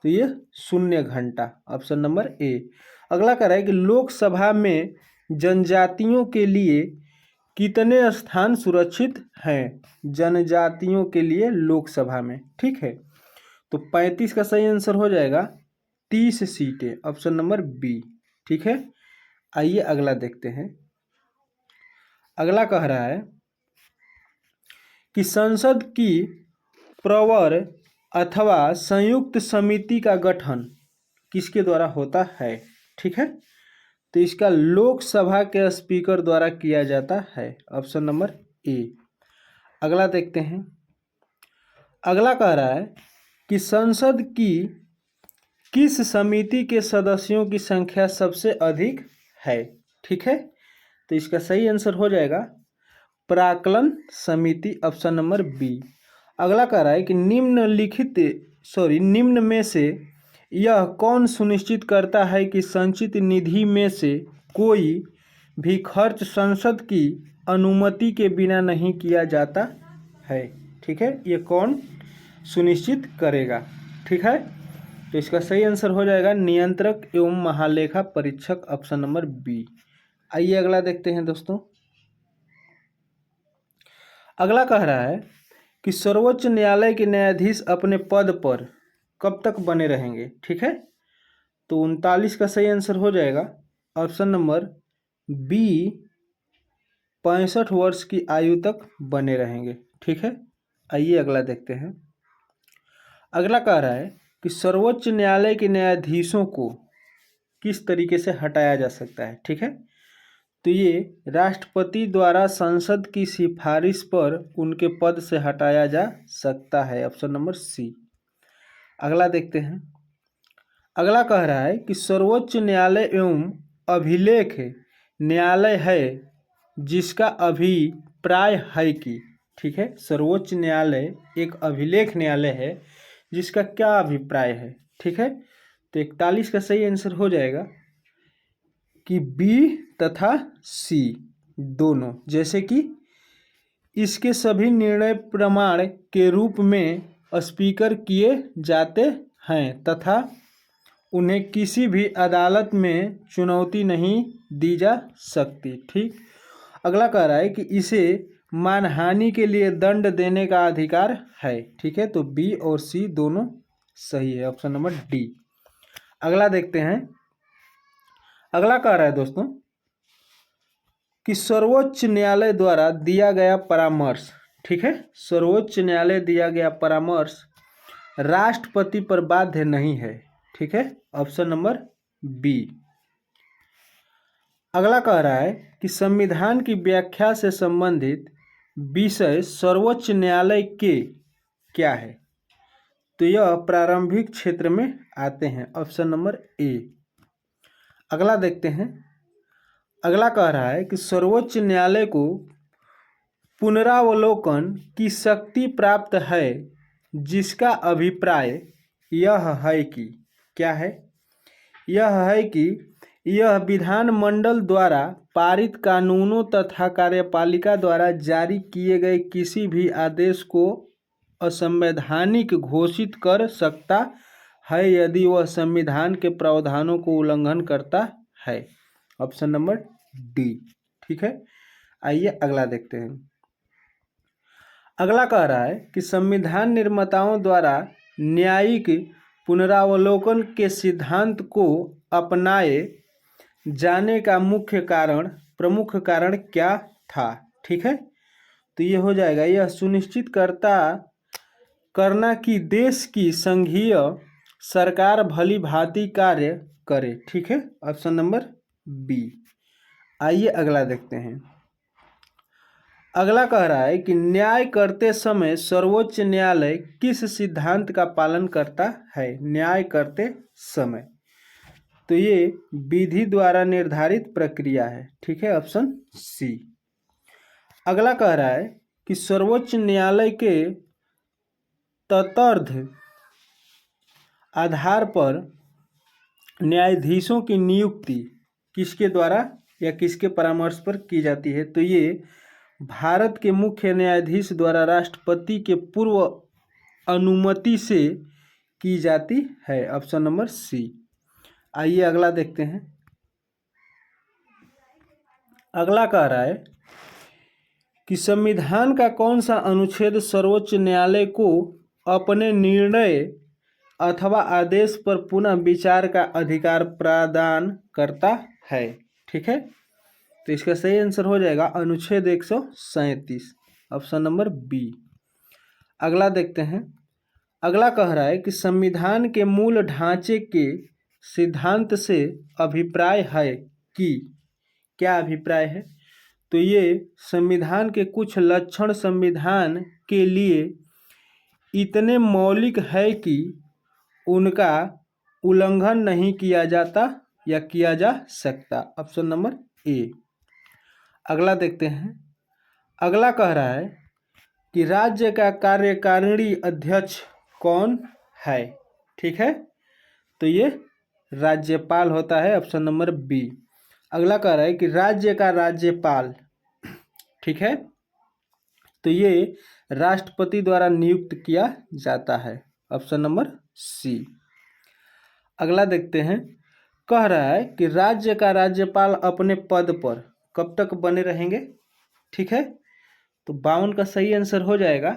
तो ये शून्य घंटा, ऑप्शन नंबर ए। अगला कह रहा है कि लोकसभा में जनजातियों के लिए कितने स्थान सुरक्षित हैं? जनजातियों के लिए लोकसभा में, ठीक है, तो 35 का सही आंसर हो जाएगा 30 सीटें, ऑप्शन नंबर बी। ठीक है, आइए अगला देखते हैं। अगला कह रहा है कि संसद की प्रवर अथवा संयुक्त समिति का गठन किसके द्वारा होता है? ठीक है, तो इसका लोकसभा के स्पीकर द्वारा किया जाता है, ऑप्शन नंबर ए। अगला देखते हैं। अगला कह रहा है कि संसद की किस समिति के सदस्यों की संख्या सबसे अधिक है? ठीक है, तो इसका सही आंसर हो जाएगा प्राक्कलन समिति, ऑप्शन नंबर बी। अगला कह रहा है कि निम्न में से यह कौन सुनिश्चित करता है कि संचित निधि में से कोई भी खर्च संसद की अनुमति के बिना नहीं किया जाता है? ठीक है, ये कौन सुनिश्चित करेगा? ठीक है, तो इसका सही आंसर हो जाएगा नियंत्रक एवं महालेखा परीक्षक, ऑप्शन नंबर बी। आइए अगला देखते हैं दोस्तों। अगला कह रहा है कि सर्वोच्च न्यायालय के न्यायाधीश अपने पद पर कब तक बने रहेंगे? ठीक है, तो 39 का सही आंसर हो जाएगा ऑप्शन नंबर बी, 65 वर्ष की आयु तक बने रहेंगे। ठीक है, आइए अगला देखते हैं। अगला कह रहा है कि सर्वोच्च न्यायालय के न्यायाधीशों को किस तरीके से हटाया जा सकता है? ठीक है, तो ये राष्ट्रपति द्वारा संसद की सिफारिश पर उनके पद से हटाया जा सकता है, ऑप्शन नंबर सी। अगला देखते हैं। अगला कह रहा है कि सर्वोच्च न्यायालय एवं अभिलेख न्यायालय है जिसका अभिप्राय है कि, ठीक है, सर्वोच्च न्यायालय एक अभिलेख न्यायालय है जिसका क्या अभिप्राय है? ठीक है, तो 41 का सही आंसर हो जाएगा कि बी तथा सी दोनों, जैसे कि इसके सभी निर्णय प्रमाण के रूप में स्वीकार किए जाते हैं तथा उन्हें किसी भी अदालत में चुनौती नहीं दी जा सकती। ठीक, अगला कह रहा है कि इसे मानहानि के लिए दंड देने का अधिकार है। ठीक है, तो बी और सी दोनों सही है, ऑप्शन नंबर डी। अगला देखते हैं। अगला कह रहा है दोस्तों कि सर्वोच्च न्यायालय द्वारा दिया गया परामर्श, ठीक है, सर्वोच्च न्यायालय दिया गया परामर्श राष्ट्रपति पर बाध्य नहीं है। ठीक है, ऑप्शन नंबर बी। अगला कह रहा है कि संविधान की व्याख्या से संबंधित विषय सर्वोच्च न्यायालय के क्या है? तो यह प्रारंभिक क्षेत्र में आते हैं, ऑप्शन नंबर ए। अगला देखते हैं। अगला कह रहा है कि सर्वोच्च न्यायालय को पुनरावलोकन की शक्ति प्राप्त है जिसका अभिप्राय यह है कि, क्या है? यह है कि यह विधानमंडल द्वारा पारित कानूनों तथा कार्यपालिका द्वारा जारी किए गए किसी भी आदेश को असंवैधानिक घोषित कर सकता है यदि वह संविधान के प्रावधानों को उल्लंघन करता है, ऑप्शन नंबर डी। ठीक है, आइए अगला देखते हैं। अगला कह रहा है कि संविधान निर्माताओं द्वारा न्यायिक पुनरावलोकन के सिद्धांत को अपनाए जाने का प्रमुख कारण क्या था? ठीक है, तो ये हो जाएगा, यह सुनिश्चित करना कि देश की संघीय सरकार भली भांति कार्य करे। ठीक है, ऑप्शन नंबर बी। आइए अगला देखते हैं। अगला कह रहा है कि न्याय करते समय सर्वोच्च न्यायालय किस सिद्धांत का पालन करता है? न्याय करते समय, तो ये विधि द्वारा निर्धारित प्रक्रिया है। ठीक है, ऑप्शन सी। अगला कह रहा है कि सर्वोच्च न्यायालय के तदर्थ आधार पर न्यायाधीशों की नियुक्ति किसके द्वारा या किसके परामर्श पर की जाती है? तो ये भारत के मुख्य न्यायाधीश द्वारा राष्ट्रपति के पूर्व अनुमति से की जाती है। Option number C. आइए अगला देखते हैं। अगला कह रहा है कि संविधान का कौन सा अनुच्छेद सर्वोच्च न्यायालय को अपने निर्णय अथवा आदेश पर पुनः विचार का अधिकार प्रदान करता है? ठीक है, तो इसका सही आंसर हो जाएगा अनुच्छेद 137, ऑप्शन नंबर बी। अगला देखते हैं। अगला कह रहा है कि संविधान के मूल ढांचे के सिद्धांत से अभिप्राय है कि, क्या अभिप्राय है? तो ये संविधान के कुछ लक्षण संविधान के लिए इतने मौलिक है कि उनका उल्लंघन नहीं किया जाता या किया जा सकता। Option number A. अगला देखते हैं। अगला कह रहा है कि राज्य का कार्यकारिणी अध्यक्ष कौन है? ठीक है, तो ये राज्यपाल होता है। Option number B. अगला कह रहा है कि राज्य का राज्यपाल, ठीक है, तो ये राष्ट्रपति द्वारा नियुक्त किया जाता है। Option number C. अगला देखते हैं। कह रहा है कि राज्य का राज्यपाल अपने पद पर कब तक बने रहेंगे? ठीक है, तो 52 का सही आंसर हो जाएगा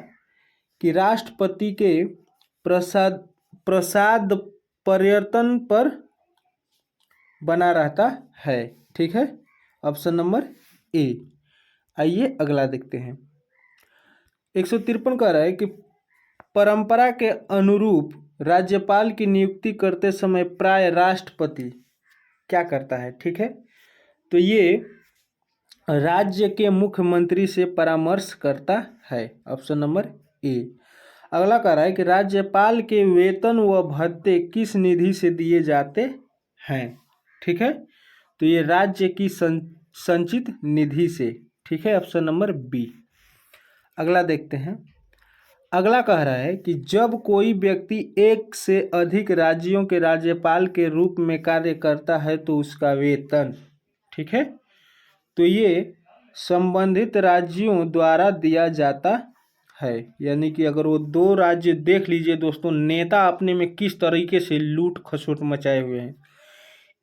कि राष्ट्रपति के प्रसाद पर्यटन पर बना रहता है। ठीक है, ऑप्शन नंबर ए। आइए अगला देखते हैं। 153 कह रहा है कि परंपरा के अनुरूप राज्यपाल की नियुक्ति करते समय प्राय राष्ट्रपति क्या करता है? ठीक है, तो ये राज्य के मुख्यमंत्री से परामर्श करता है। Option number A. अगला कह रहा है कि राज्यपाल के वेतन व भत्ते किस निधि से दिए जाते हैं? ठीक है, तो ये राज्य की संचित निधि से। ठीक है, ऑप्शन नंबर बी। अगला देखते हैं। अगला कह रहा है कि जब कोई व्यक्ति एक से अधिक राज्यों के राज्यपाल के रूप में कार्य करता है तो उसका वेतन, ठीक है, तो ये संबंधित राज्यों द्वारा दिया जाता है। यानी कि अगर वो दो राज्य, देख लीजिए दोस्तों, नेता अपने में किस तरीके से लूट खसोट मचाए हुए हैं।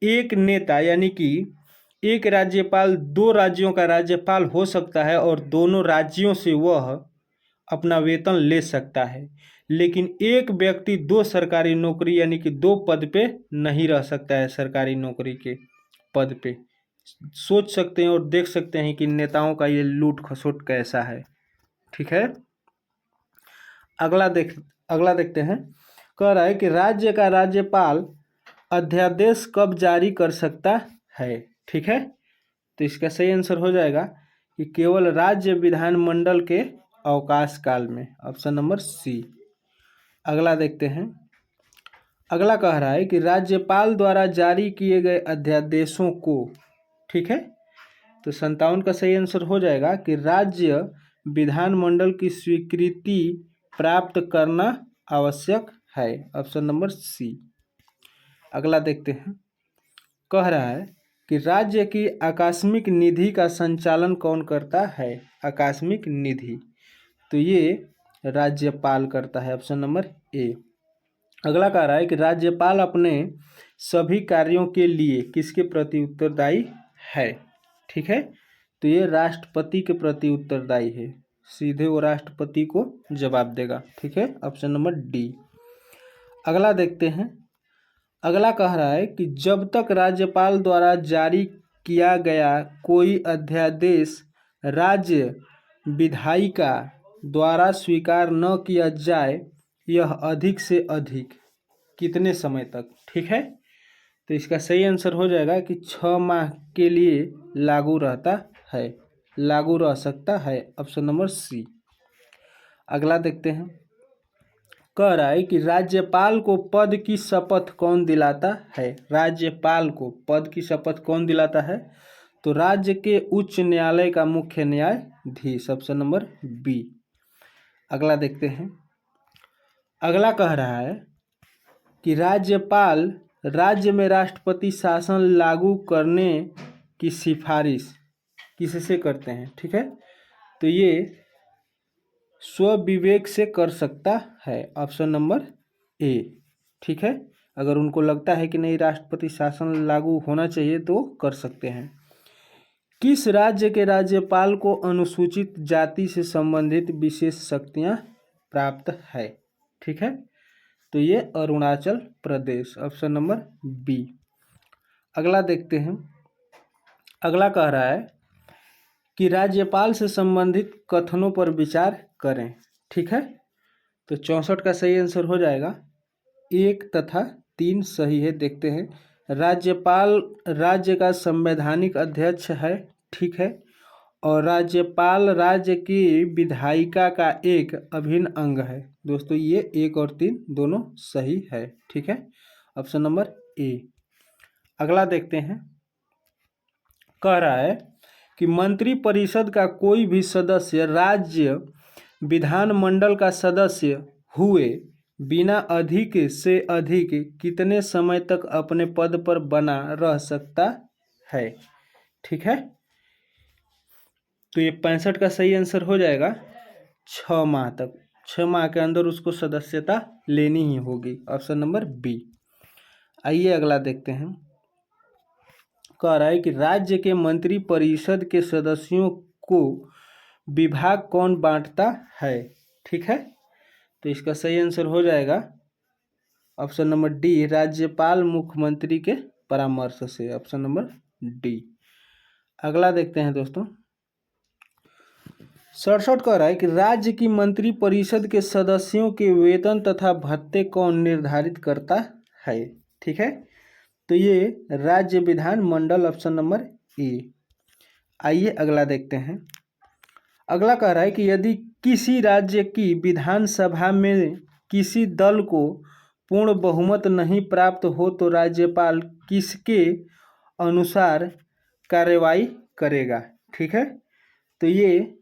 एक नेता यानी कि एक राज्यपाल दो राज्यों का राज्यपाल हो सकता है और दोनों राज्यों से वह अपना वेतन ले सकता है, लेकिन एक व्यक्ति दो सरकारी नौकरी यानी कि दो पद पे नहीं रह सकता है। सरकारी नौकरी के पद पे सोच सकते हैं और देख सकते हैं कि नेताओं का ये लूट खसोट कैसा है। ठीक है, अगला देखते हैं। कह रहा है कि राज्य का राज्यपाल अध्यादेश कब जारी कर सकता है? ठीक है, तो इसका सही आंसर हो जाएगा कि केवल राज्य विधानमंडल के अवकाश काल में। Option number C. अगला देखते हैं। अगला कह रहा है कि राज्यपाल द्वारा जारी किए गए अध्यादेशों को, ठीक है, तो 57 का सही आंसर हो जाएगा कि राज्य विधानमंडल की स्वीकृति प्राप्त करना आवश्यक है। Option number C. अगला देखते हैं। कह रहा है कि राज्य की आकस्मिक निधि का संचालन कौन करता है? आकस्मिक निधि, तो ये राज्यपाल करता है। Option number A. अगला कह रहा है कि राज्यपाल अपने सभी कार्यों के लिए किसके प्रति उत्तरदायी है? ठीक है, तो ये राष्ट्रपति के प्रति उत्तरदायी है। सीधे वो राष्ट्रपति को जवाब देगा। ठीक है, ऑप्शन नंबर डी। अगला देखते हैं। अगला कह रहा है कि जब तक राज्यपाल द्वारा जारी किया गया कोई अध्यादेश राज्य विधायिका द्वारा स्वीकार न किया जाए, यह अधिक से अधिक कितने समय तक? ठीक है, तो इसका सही आंसर हो जाएगा कि 6 माह के लिए लागू रहता है, लागू रह सकता है। Option number C. अगला देखते हैं। कह रहा है कि राज्यपाल को पद की शपथ कौन दिलाता है। राज्यपाल को पद की शपथ कौन दिलाता है? तो राज्य के उच्च न्यायालय का मुख्य न्यायाधीश, ऑप्शन नंबर बी। अगला देखते हैं। अगला कह रहा है कि राज्यपाल राज्य में राष्ट्रपति शासन लागू करने की सिफारिश किससे करते हैं? ठीक है, तो ये स्वविवेक से कर सकता है, ऑप्शन नंबर ए। ठीक है, अगर उनको लगता है कि नहीं राष्ट्रपति शासन लागू होना चाहिए तो कर सकते हैं। किस राज्य के राज्यपाल को अनुसूचित जाति से संबंधित विशेष शक्तियां प्राप्त है? ठीक है, तो ये Arunachal Pradesh, option number B. अगला देखते हैं। अगला कह रहा है कि राज्यपाल से संबंधित कथनों पर विचार करें। ठीक है, तो 64 का सही आंसर हो जाएगा। 1 तथा 3 सही है। देखते हैं। राज्यपाल राज्य का संवैधानिक अध्यक्ष है। ठीक है, और राज्यपाल राज्य की विधायिका का एक अभिन्न अंग है। दोस्तों ये 1 और 3 दोनों सही है। ठीक है, ऑप्शन नंबर ए। अगला देखते हैं। कह रहा है कि मंत्रिपरिषद का कोई भी सदस्य राज्य विधानमंडल का सदस्य हुए बिना अधिक से अधिक कितने समय तक अपने पद पर बना रह सकता है? ठीक है, तो ये 65 का सही आंसर हो जाएगा। 6 माह तक, 6 माह के अंदर उसको सदस्यता लेनी ही होगी, ऑप्शन नंबर बी। आइए अगला देखते हैं। कह रहा है कि राज्य के मंत्रिपरिषद के सदस्यों को विभाग कौन बांटता है? ठीक है, तो इसका सही आंसर हो जाएगा ऑप्शन नंबर डी, राज्यपाल मुख्यमंत्री के परामर्श से, ऑप्शन नंबर डी। अगला देखते हैं दोस्तों। 67 कह रहा है कि राज्य की मंत्रिपरिषद के सदस्यों के वेतन तथा भत्ते कौन निर्धारित करता है? ठीक है, तो ये राज्य विधानमंडल, ऑप्शन नंबर ए। आइए अगला देखते हैं। अगला कह रहा है कि यदि किसी राज्य की विधानसभा में किसी दल को पूर्ण बहुमत नहीं प्राप्त हो तो राज्यपाल किसके अनुसार कार्रवाई करेगा? ठीक है, तो ये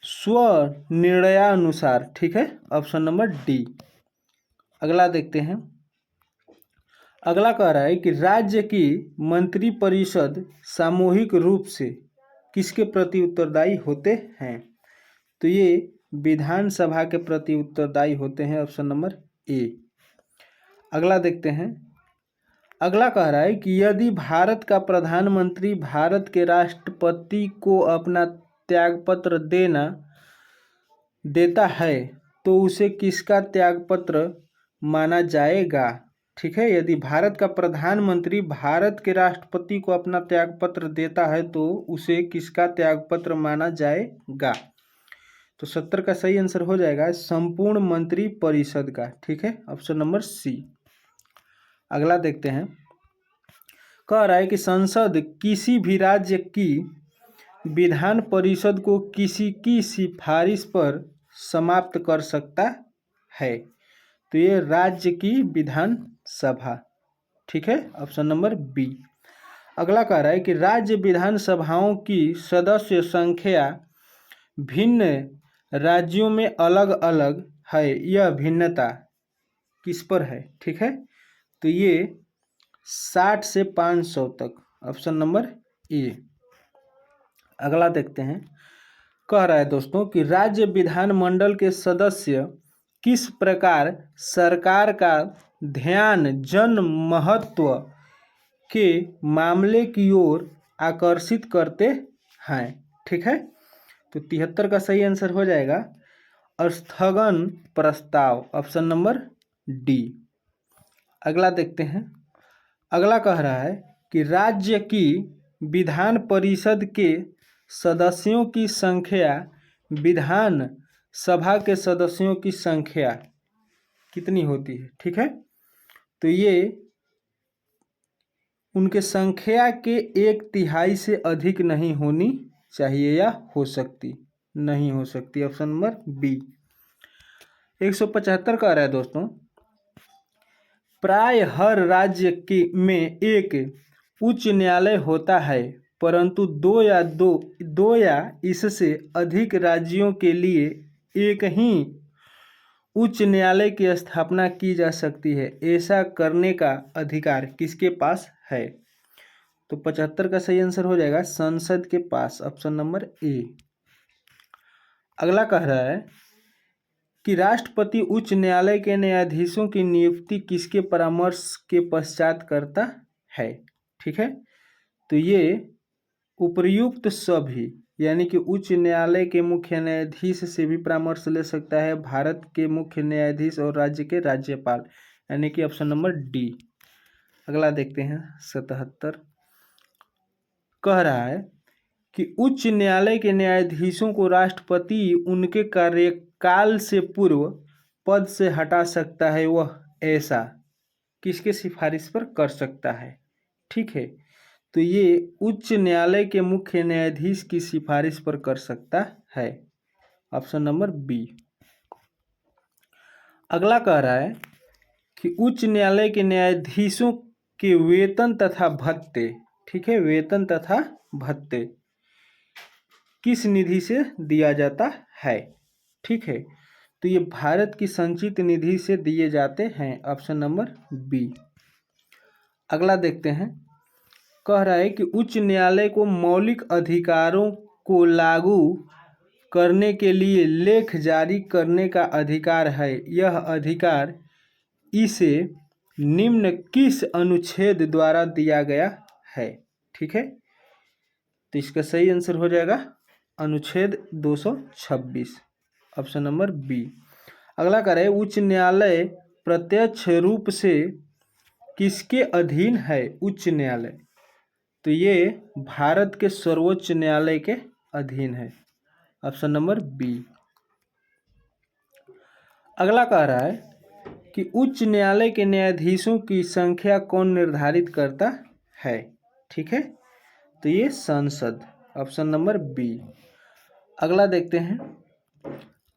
स्वनिर्णयानुसार। ठीक है, ऑप्शन नंबर डी। अगला देखते हैं। अगला कह रहा है कि राज्य की मंत्रिपरिषद सामूहिक रूप से किसके प्रति उत्तरदायी होते हैं? तो ये विधानसभा के प्रति उत्तरदायी होते हैं, ऑप्शन नंबर ए। अगला देखते हैं। अगला कह रहा है कि यदि भारत का प्रधानमंत्री भारत के राष्ट्रपति को अपना त्यागपत्र देता है तो उसे किसका त्यागपत्र माना जाएगा? ठीक है, यदि भारत का प्रधानमंत्री भारत के राष्ट्रपति को अपना त्यागपत्र देता है तो उसे किसका त्यागपत्र माना जाएगा? तो 70 का सही आंसर हो जाएगा संपूर्ण मंत्री परिषद का। ठीक है, ऑप्शन नंबर सी। अगला देखते हैं। कह रहा है कि संसद किसी भी राज्य की विधान परिषद को किसी की सिफारिश पर समाप्त कर सकता है? तो ये राज्य की विधान सभा। ठीक है, ऑप्शन नंबर बी। अगला कह रहा है कि राज्य विधानसभाओं की सदस्य संख्या भिन्न राज्यों में अलग अलग है, यह भिन्नता किस पर है? ठीक है, तो ये 60 से 500 तक, ऑप्शन नंबर ए। अगला देखते हैं। कह रहा है दोस्तों कि राज्य विधानमंडल के सदस्य किस प्रकार सरकार का ध्यान जन महत्व के मामले की ओर आकर्षित करते हैं? ठीक है, तो 73 का सही आंसर हो जाएगा स्थगन प्रस्ताव, ऑप्शन नंबर डी। अगला देखते हैं। अगला कह रहा है कि राज्य की विधान परिषद के सदस्यों की संख्या विधान सभा के सदस्यों की संख्या कितनी होती है? ठीक है, तो ये उनके संख्या के 1/3 से अधिक नहीं होनी चाहिए या हो सकती नहीं हो सकती, ऑप्शन नंबर बी। 175 कह रहा है दोस्तों, प्राय हर राज्य के में एक उच्च न्यायालय होता है, परंतु दो या इससे अधिक राज्यों के लिए एक ही उच्च न्यायालय की स्थापना की जा सकती है। ऐसा करने का अधिकार किसके पास है? तो 75 का सही आंसर हो जाएगा संसद के पास, ऑप्शन नंबर ए। अगला कह रहा है कि राष्ट्रपति उच्च न्यायालय के न्यायाधीशों की नियुक्ति किसके परामर्श के पश्चात करता है? ठीक है, तो ये उपर्युक्त सभी यानी कि उच्च न्यायालय के मुख्य न्यायाधीश से भी परामर्श ले सकता है, भारत के मुख्य न्यायाधीश और राज्य के राज्यपाल, यानी कि ऑप्शन नंबर डी। अगला देखते हैं 77, कह रहा है कि उच्च न्यायालय के न्यायाधीशों को राष्ट्रपति उनके कार्यकाल से पूर्व पद से हटा सकता है, वह ऐसा किसके सिफारिश पर कर सकता है? ठीक है, तो ये उच्च न्यायालय के मुख्य न्यायाधीश की सिफारिश पर कर सकता है, ऑप्शन नंबर बी। अगला कह रहा है कि उच्च न्यायालय के न्यायाधीशों के वेतन तथा भत्ते, ठीक है, वेतन तथा भत्ते किस निधि से दिया जाता है? ठीक है, तो ये भारत की संचित निधि से दिए जाते हैं, ऑप्शन नंबर बी। अगला देखते हैं, कह रहा है कि उच्च न्यायालय को मौलिक अधिकारों को लागू करने के लिए लेख जारी करने का अधिकार है। यह अधिकार इसे निम्न किस अनुच्छेद द्वारा दिया गया है? ठीक है, तो इसका सही आंसर हो जाएगा अनुच्छेद 226, ऑप्शन नंबर बी। अगला कह रहे हैं उच्च न्यायालय प्रत्यक्ष रूप से किसके अधीन है? उच्च न्यायालय, तो ये भारत के सर्वोच्च न्यायालय के अधीन है, ऑप्शन नंबर बी। अगला कह रहा है कि उच्च न्यायालय के न्यायाधीशों की संख्या कौन निर्धारित करता है? ठीक है, तो ये संसद, ऑप्शन नंबर बी। अगला देखते हैं,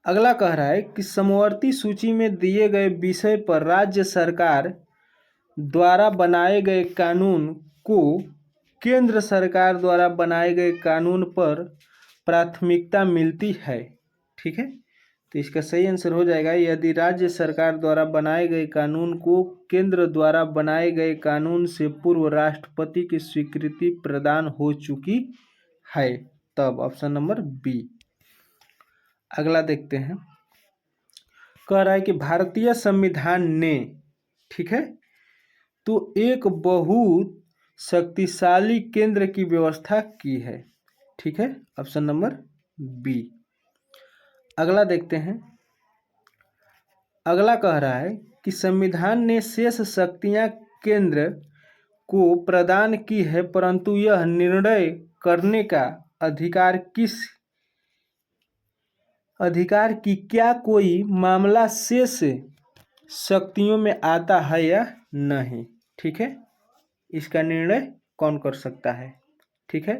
अगला कह रहा है कि समवर्ती सूची में दिए गए विषय पर राज्य सरकार द्वारा बनाए गए कानून को केंद्र सरकार द्वारा बनाए गए कानून पर प्राथमिकता मिलती है। ठीक है, तो इसका सही आंसर हो जाएगा यदि राज्य सरकार द्वारा बनाए गए कानून को केंद्र द्वारा बनाए गए कानून से पूर्व राष्ट्रपति की स्वीकृति प्रदान हो चुकी है, तब, ऑप्शन नंबर बी। अगला देखते हैं, कह रहा है कि भारतीय संविधान ने, ठीक है, तो एक बहुत शक्तिशाली केंद्र की व्यवस्था की है। ठीक है, ऑप्शन नंबर बी। अगला देखते हैं, अगला कह रहा है कि संविधान ने शेष शक्तियां केंद्र को प्रदान की है, परंतु यह निर्णय करने का अधिकार की क्या कोई मामला शेष शक्तियों में आता है या नहीं? ठीक है, इसका निर्णय कौन कर सकता है? ठीक है,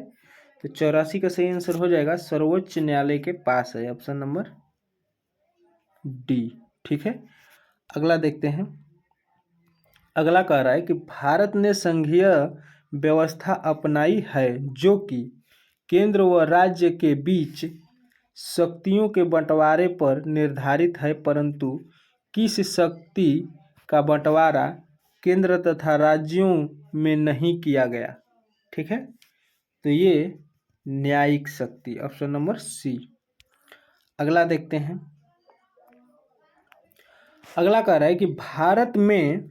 तो 84 का सही आंसर हो जाएगा सर्वोच्च न्यायालय के पास है, ऑप्शन नंबर डी। ठीक है, अगला देखते हैं, अगला कह रहा है कि भारत ने संघीय व्यवस्था अपनाई है जो कि केंद्र व राज्य के बीच शक्तियों के बंटवारे पर निर्धारित है, परंतु किस शक्ति का बंटवारा केंद्र तथा राज्यों में नहीं किया गया? ठीक है, तो ये न्यायिक शक्ति, ऑप्शन नंबर सी। अगला देखते हैं, अगला कह रहा है कि भारत में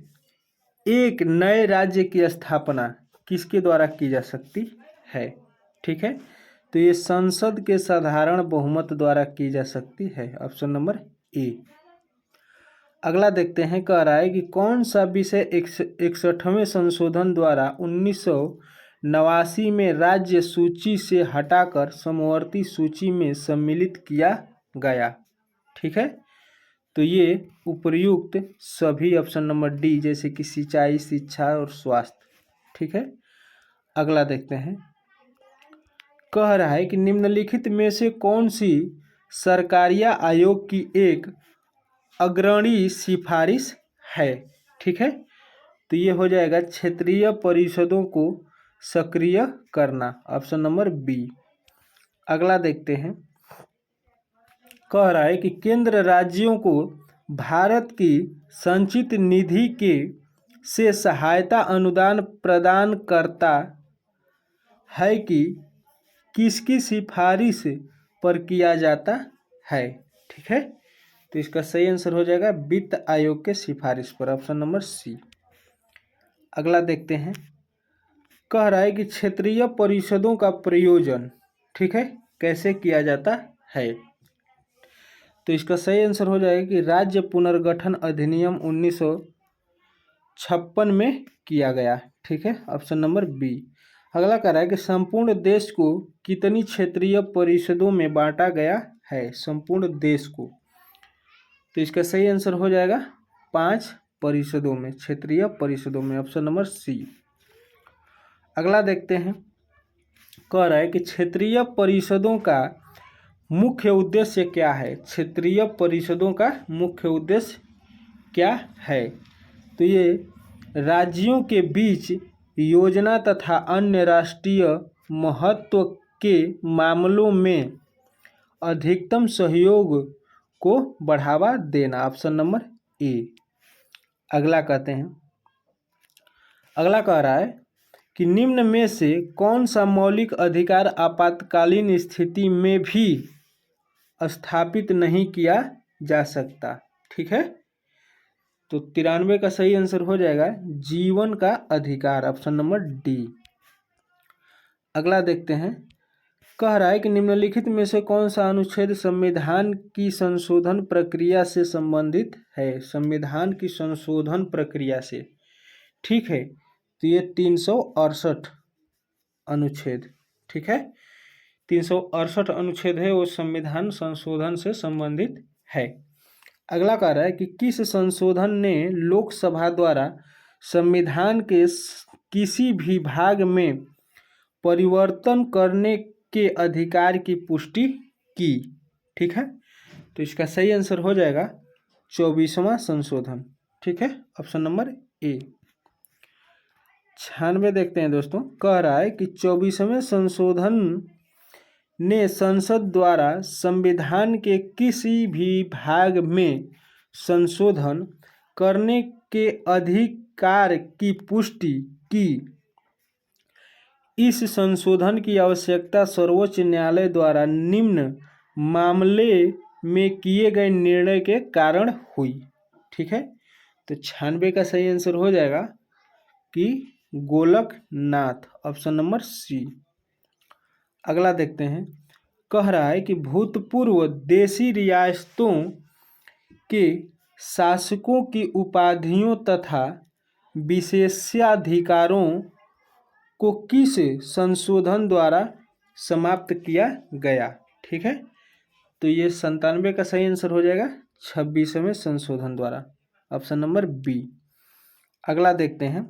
एक नए राज्य की स्थापना किसके द्वारा की जा सकती है? ठीक है, तो ये संसद के साधारण बहुमत द्वारा की जा सकती है, ऑप्शन नंबर ए। अगला देखते हैं, कह रहा है कि कौन सा विषय 61वें संशोधन द्वारा 1989 में राज्य सूची से हटाकर समवर्ती सूची में सम्मिलित किया गया? ठीक है, तो ये उपर्युक्त सभी, ऑप्शन नंबर डी, जैसे कि सिंचाई, शिक्षा और स्वास्थ्य। ठीक है, अगला देखते हैं, कह रहा है कि निम्नलिखित में से कौन सी सरकारिया आयोग की एक अग्रणी सिफारिश है। ठीक है, तो ये हो जाएगा क्षेत्रीय परिषदों को सक्रिय करना, ऑप्शन नंबर बी। अगला देखते हैं, कह रहा है कि केंद्र राज्यों को भारत की संचित निधि के से सहायता अनुदान प्रदान करता है कि किसकी सिफारिश पर किया जाता है। ठीक है, तो इसका सही आंसर हो जाएगा वित्त आयोग के सिफारिश पर, ऑप्शन नंबर सी। अगला देखते हैं, कह रहा है कि क्षेत्रीय परिषदों का प्रयोजन, ठीक है, कैसे किया जाता है। तो इसका सही आंसर हो जाएगा कि राज्य पुनर्गठन अधिनियम 1956 में किया गया। ठीक है, ऑप्शन नंबर बी। अगला कह रहा है कि संपूर्ण देश को कितनी क्षेत्रीय परिषदों में बांटा गया है, संपूर्ण देश को। तो इसका सही आंसर हो जाएगा 5 परिषदों में, क्षेत्रीय परिषदों में, ऑप्शन नंबर सी। अगला देखते हैं, कह रहा है कि क्षेत्रीय परिषदों का मुख्य उद्देश्य क्या है। क्षेत्रीय परिषदों का मुख्य उद्देश्य क्या है। तो ये राज्यों के बीच योजना तथा अन्य राष्ट्रीय महत्व के मामलों में अधिकतम सहयोग को बढ़ावा देना, ऑप्शन नंबर ए। अगला कहते हैं, अगला कह रहा है कि निम्न में से कौन सा मौलिक अधिकार आपातकालीन स्थिति में भी स्थापित नहीं किया जा सकता। ठीक है, तो 93 का सही आंसर हो जाएगा जीवन का अधिकार, ऑप्शन नंबर डी। अगला देखते हैं, कह रहा है कि निम्नलिखित में से कौन सा अनुच्छेद संविधान की संशोधन प्रक्रिया से संबंधित है। संविधान की संशोधन प्रक्रिया से, ठीक है, तो ये 368 अनुच्छेद, ठीक है, 368 अनुच्छेद है वो संविधान संशोधन से संबंधित है। अगला कह रहा है कि किस संशोधन ने लोकसभा द्वारा संविधान के किसी भी भाग में परिवर्तन करने के अधिकार की पुष्टि की। ठीक है, तो इसका सही आंसर हो जाएगा 24वां संशोधन। ठीक है, ऑप्शन नंबर ए। 96 देखते हैं दोस्तों, कह रहा है कि 24वें संशोधन ने संसद द्वारा संविधान के किसी भी भाग में संशोधन करने के अधिकार की पुष्टि की। इस संशोधन की आवश्यकता सर्वोच्च न्यायालय द्वारा निम्न मामले में किए गए निर्णय के कारण हुई। ठीक है, तो 96 का सही आंसर हो जाएगा कि गोलकनाथ, ऑप्शन नंबर सी। अगला देखते हैं, कह रहा है कि भूतपूर्व देशी रियासतों के शासकों की उपाधियों तथा विशेषाधिकारों को किस संशोधन द्वारा समाप्त किया गया। ठीक है, तो ये 97 का सही आंसर हो जाएगा 26वें संशोधन द्वारा, ऑप्शन नंबर बी। अगला देखते हैं,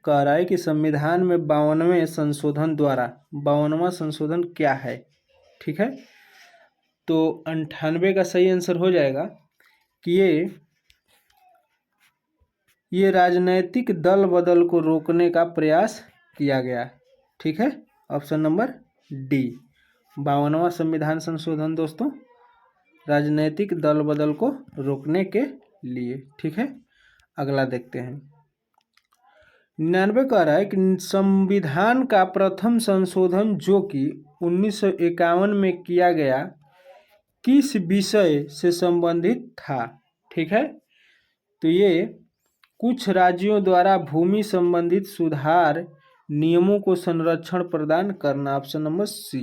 कह रहा है कि संविधान में 52वें संशोधन द्वारा, 52वां संशोधन क्या है। ठीक है, तो 98 का सही आंसर हो जाएगा कि ये राजनैतिक दल बदल को रोकने का प्रयास किया गया। ठीक है, ऑप्शन नंबर डी, 52वां संविधान संशोधन दोस्तों राजनैतिक दल बदल को रोकने के लिए। ठीक है, अगला देखते हैं, 99 कह रहा है कि संविधान का प्रथम संशोधन जो कि 1951 में किया गया किस विषय से संबंधित था। ठीक है, तो ये कुछ राज्यों द्वारा भूमि संबंधित सुधार नियमों को संरक्षण प्रदान करना, ऑप्शन नंबर सी।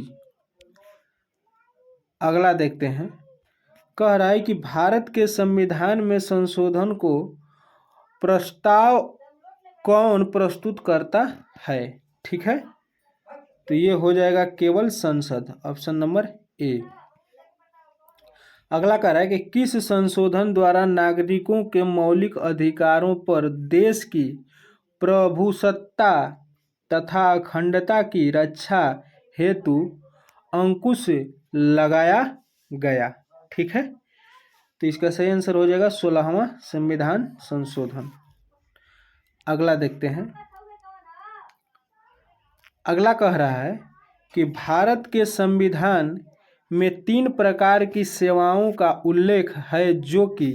अगला देखते हैं, कह रहा है कि भारत के संविधान में संशोधन को प्रस्ताव कौन प्रस्तुत करता है। ठीक है, तो ये हो जाएगा केवल संसद, ऑप्शन नंबर ए। अगला कह रहा है कि किस संशोधन द्वारा नागरिकों के मौलिक अधिकारों पर देश की प्रभुसत्ता तथा अखंडता की रक्षा हेतु अंकुश लगाया गया। ठीक है, तो इसका सही आंसर हो जाएगा 16वां संविधान संशोधन। अगला देखते हैं। अगला कह रहा है कि भारत के संविधान में 3 प्रकार की सेवाओं का उल्लेख है जो कि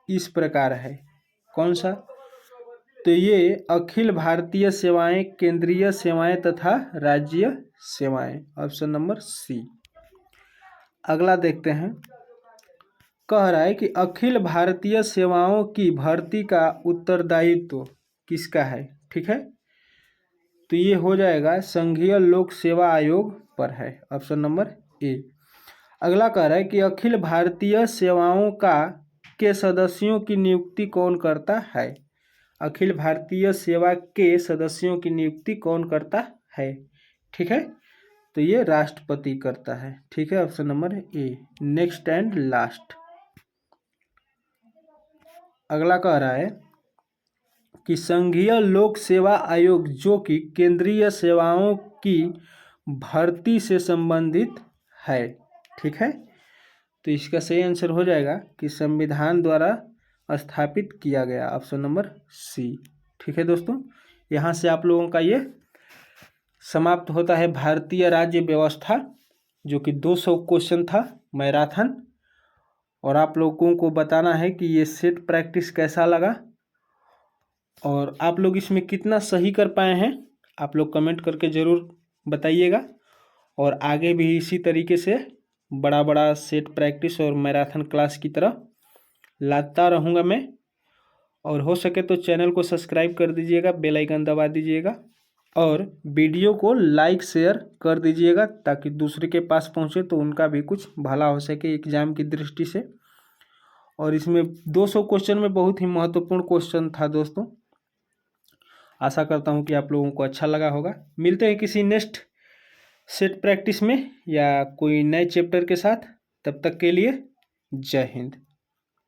इस प्रकार है। कौन सा? तो ये अखिल भारतीय सेवाएं, केंद्रीय सेवाएं तथा राज्य सेवाएं। Option number C. अगला देखते हैं। कह रहा है कि अखिल भारतीय सेवाओं की भर्ती का उत्तरदायित्व किसका है? ठीक है, तो ये हो जाएगा संघीय लोक सेवा आयोग पर है। Option number A. अगला कह रहा है कि अखिल भारतीय सेवाओं के सदस्यों की नियुक्ति कौन करता है? अखिल भारतीय सेवा के सदस्यों की नियुक्ति कौन करता है? ठीक है, तो ये राष्ट्रपति करता है। ठीक है, option number A. Next and last. अगला कह रहा है कि संघीय लोक सेवा आयोग जो कि केंद्रीय सेवाओं की भर्ती से संबंधित है। ठीक है, तो इसका सही आंसर हो जाएगा कि संविधान द्वारा स्थापित किया गया। Option number C. ठीक है दोस्तों, यहाँ से आप लोगों का ये समाप्त होता है भारतीय राज्य व्यवस्था, जो कि 200 क्वेश्चन था मैराथन। और आप लोगों को बताना है कि ये सेट प्रैक्टिस कैसा लगा और आप लोग इसमें कितना सही कर पाए हैं, आप लोग कमेंट करके ज़रूर बताइएगा। और आगे भी इसी तरीके से बड़ा बड़ा सेट प्रैक्टिस और मैराथन क्लास की तरह लाता रहूँगा मैं। और हो सके तो चैनल को सब्सक्राइब कर दीजिएगा, बेल आइकन दबा दीजिएगा और वीडियो को लाइक शेयर कर दीजिएगा ताकि दूसरे के पास पहुँचे तो उनका भी कुछ भला हो सके एग्ज़ाम की दृष्टि से। और इसमें 200 क्वेश्चन में बहुत ही महत्वपूर्ण क्वेश्चन था दोस्तों। आशा करता हूँ कि आप लोगों को अच्छा लगा होगा। मिलते हैं किसी नेक्स्ट सेट प्रैक्टिस में या कोई नए चैप्टर के साथ। तब तक के लिए जय हिंद।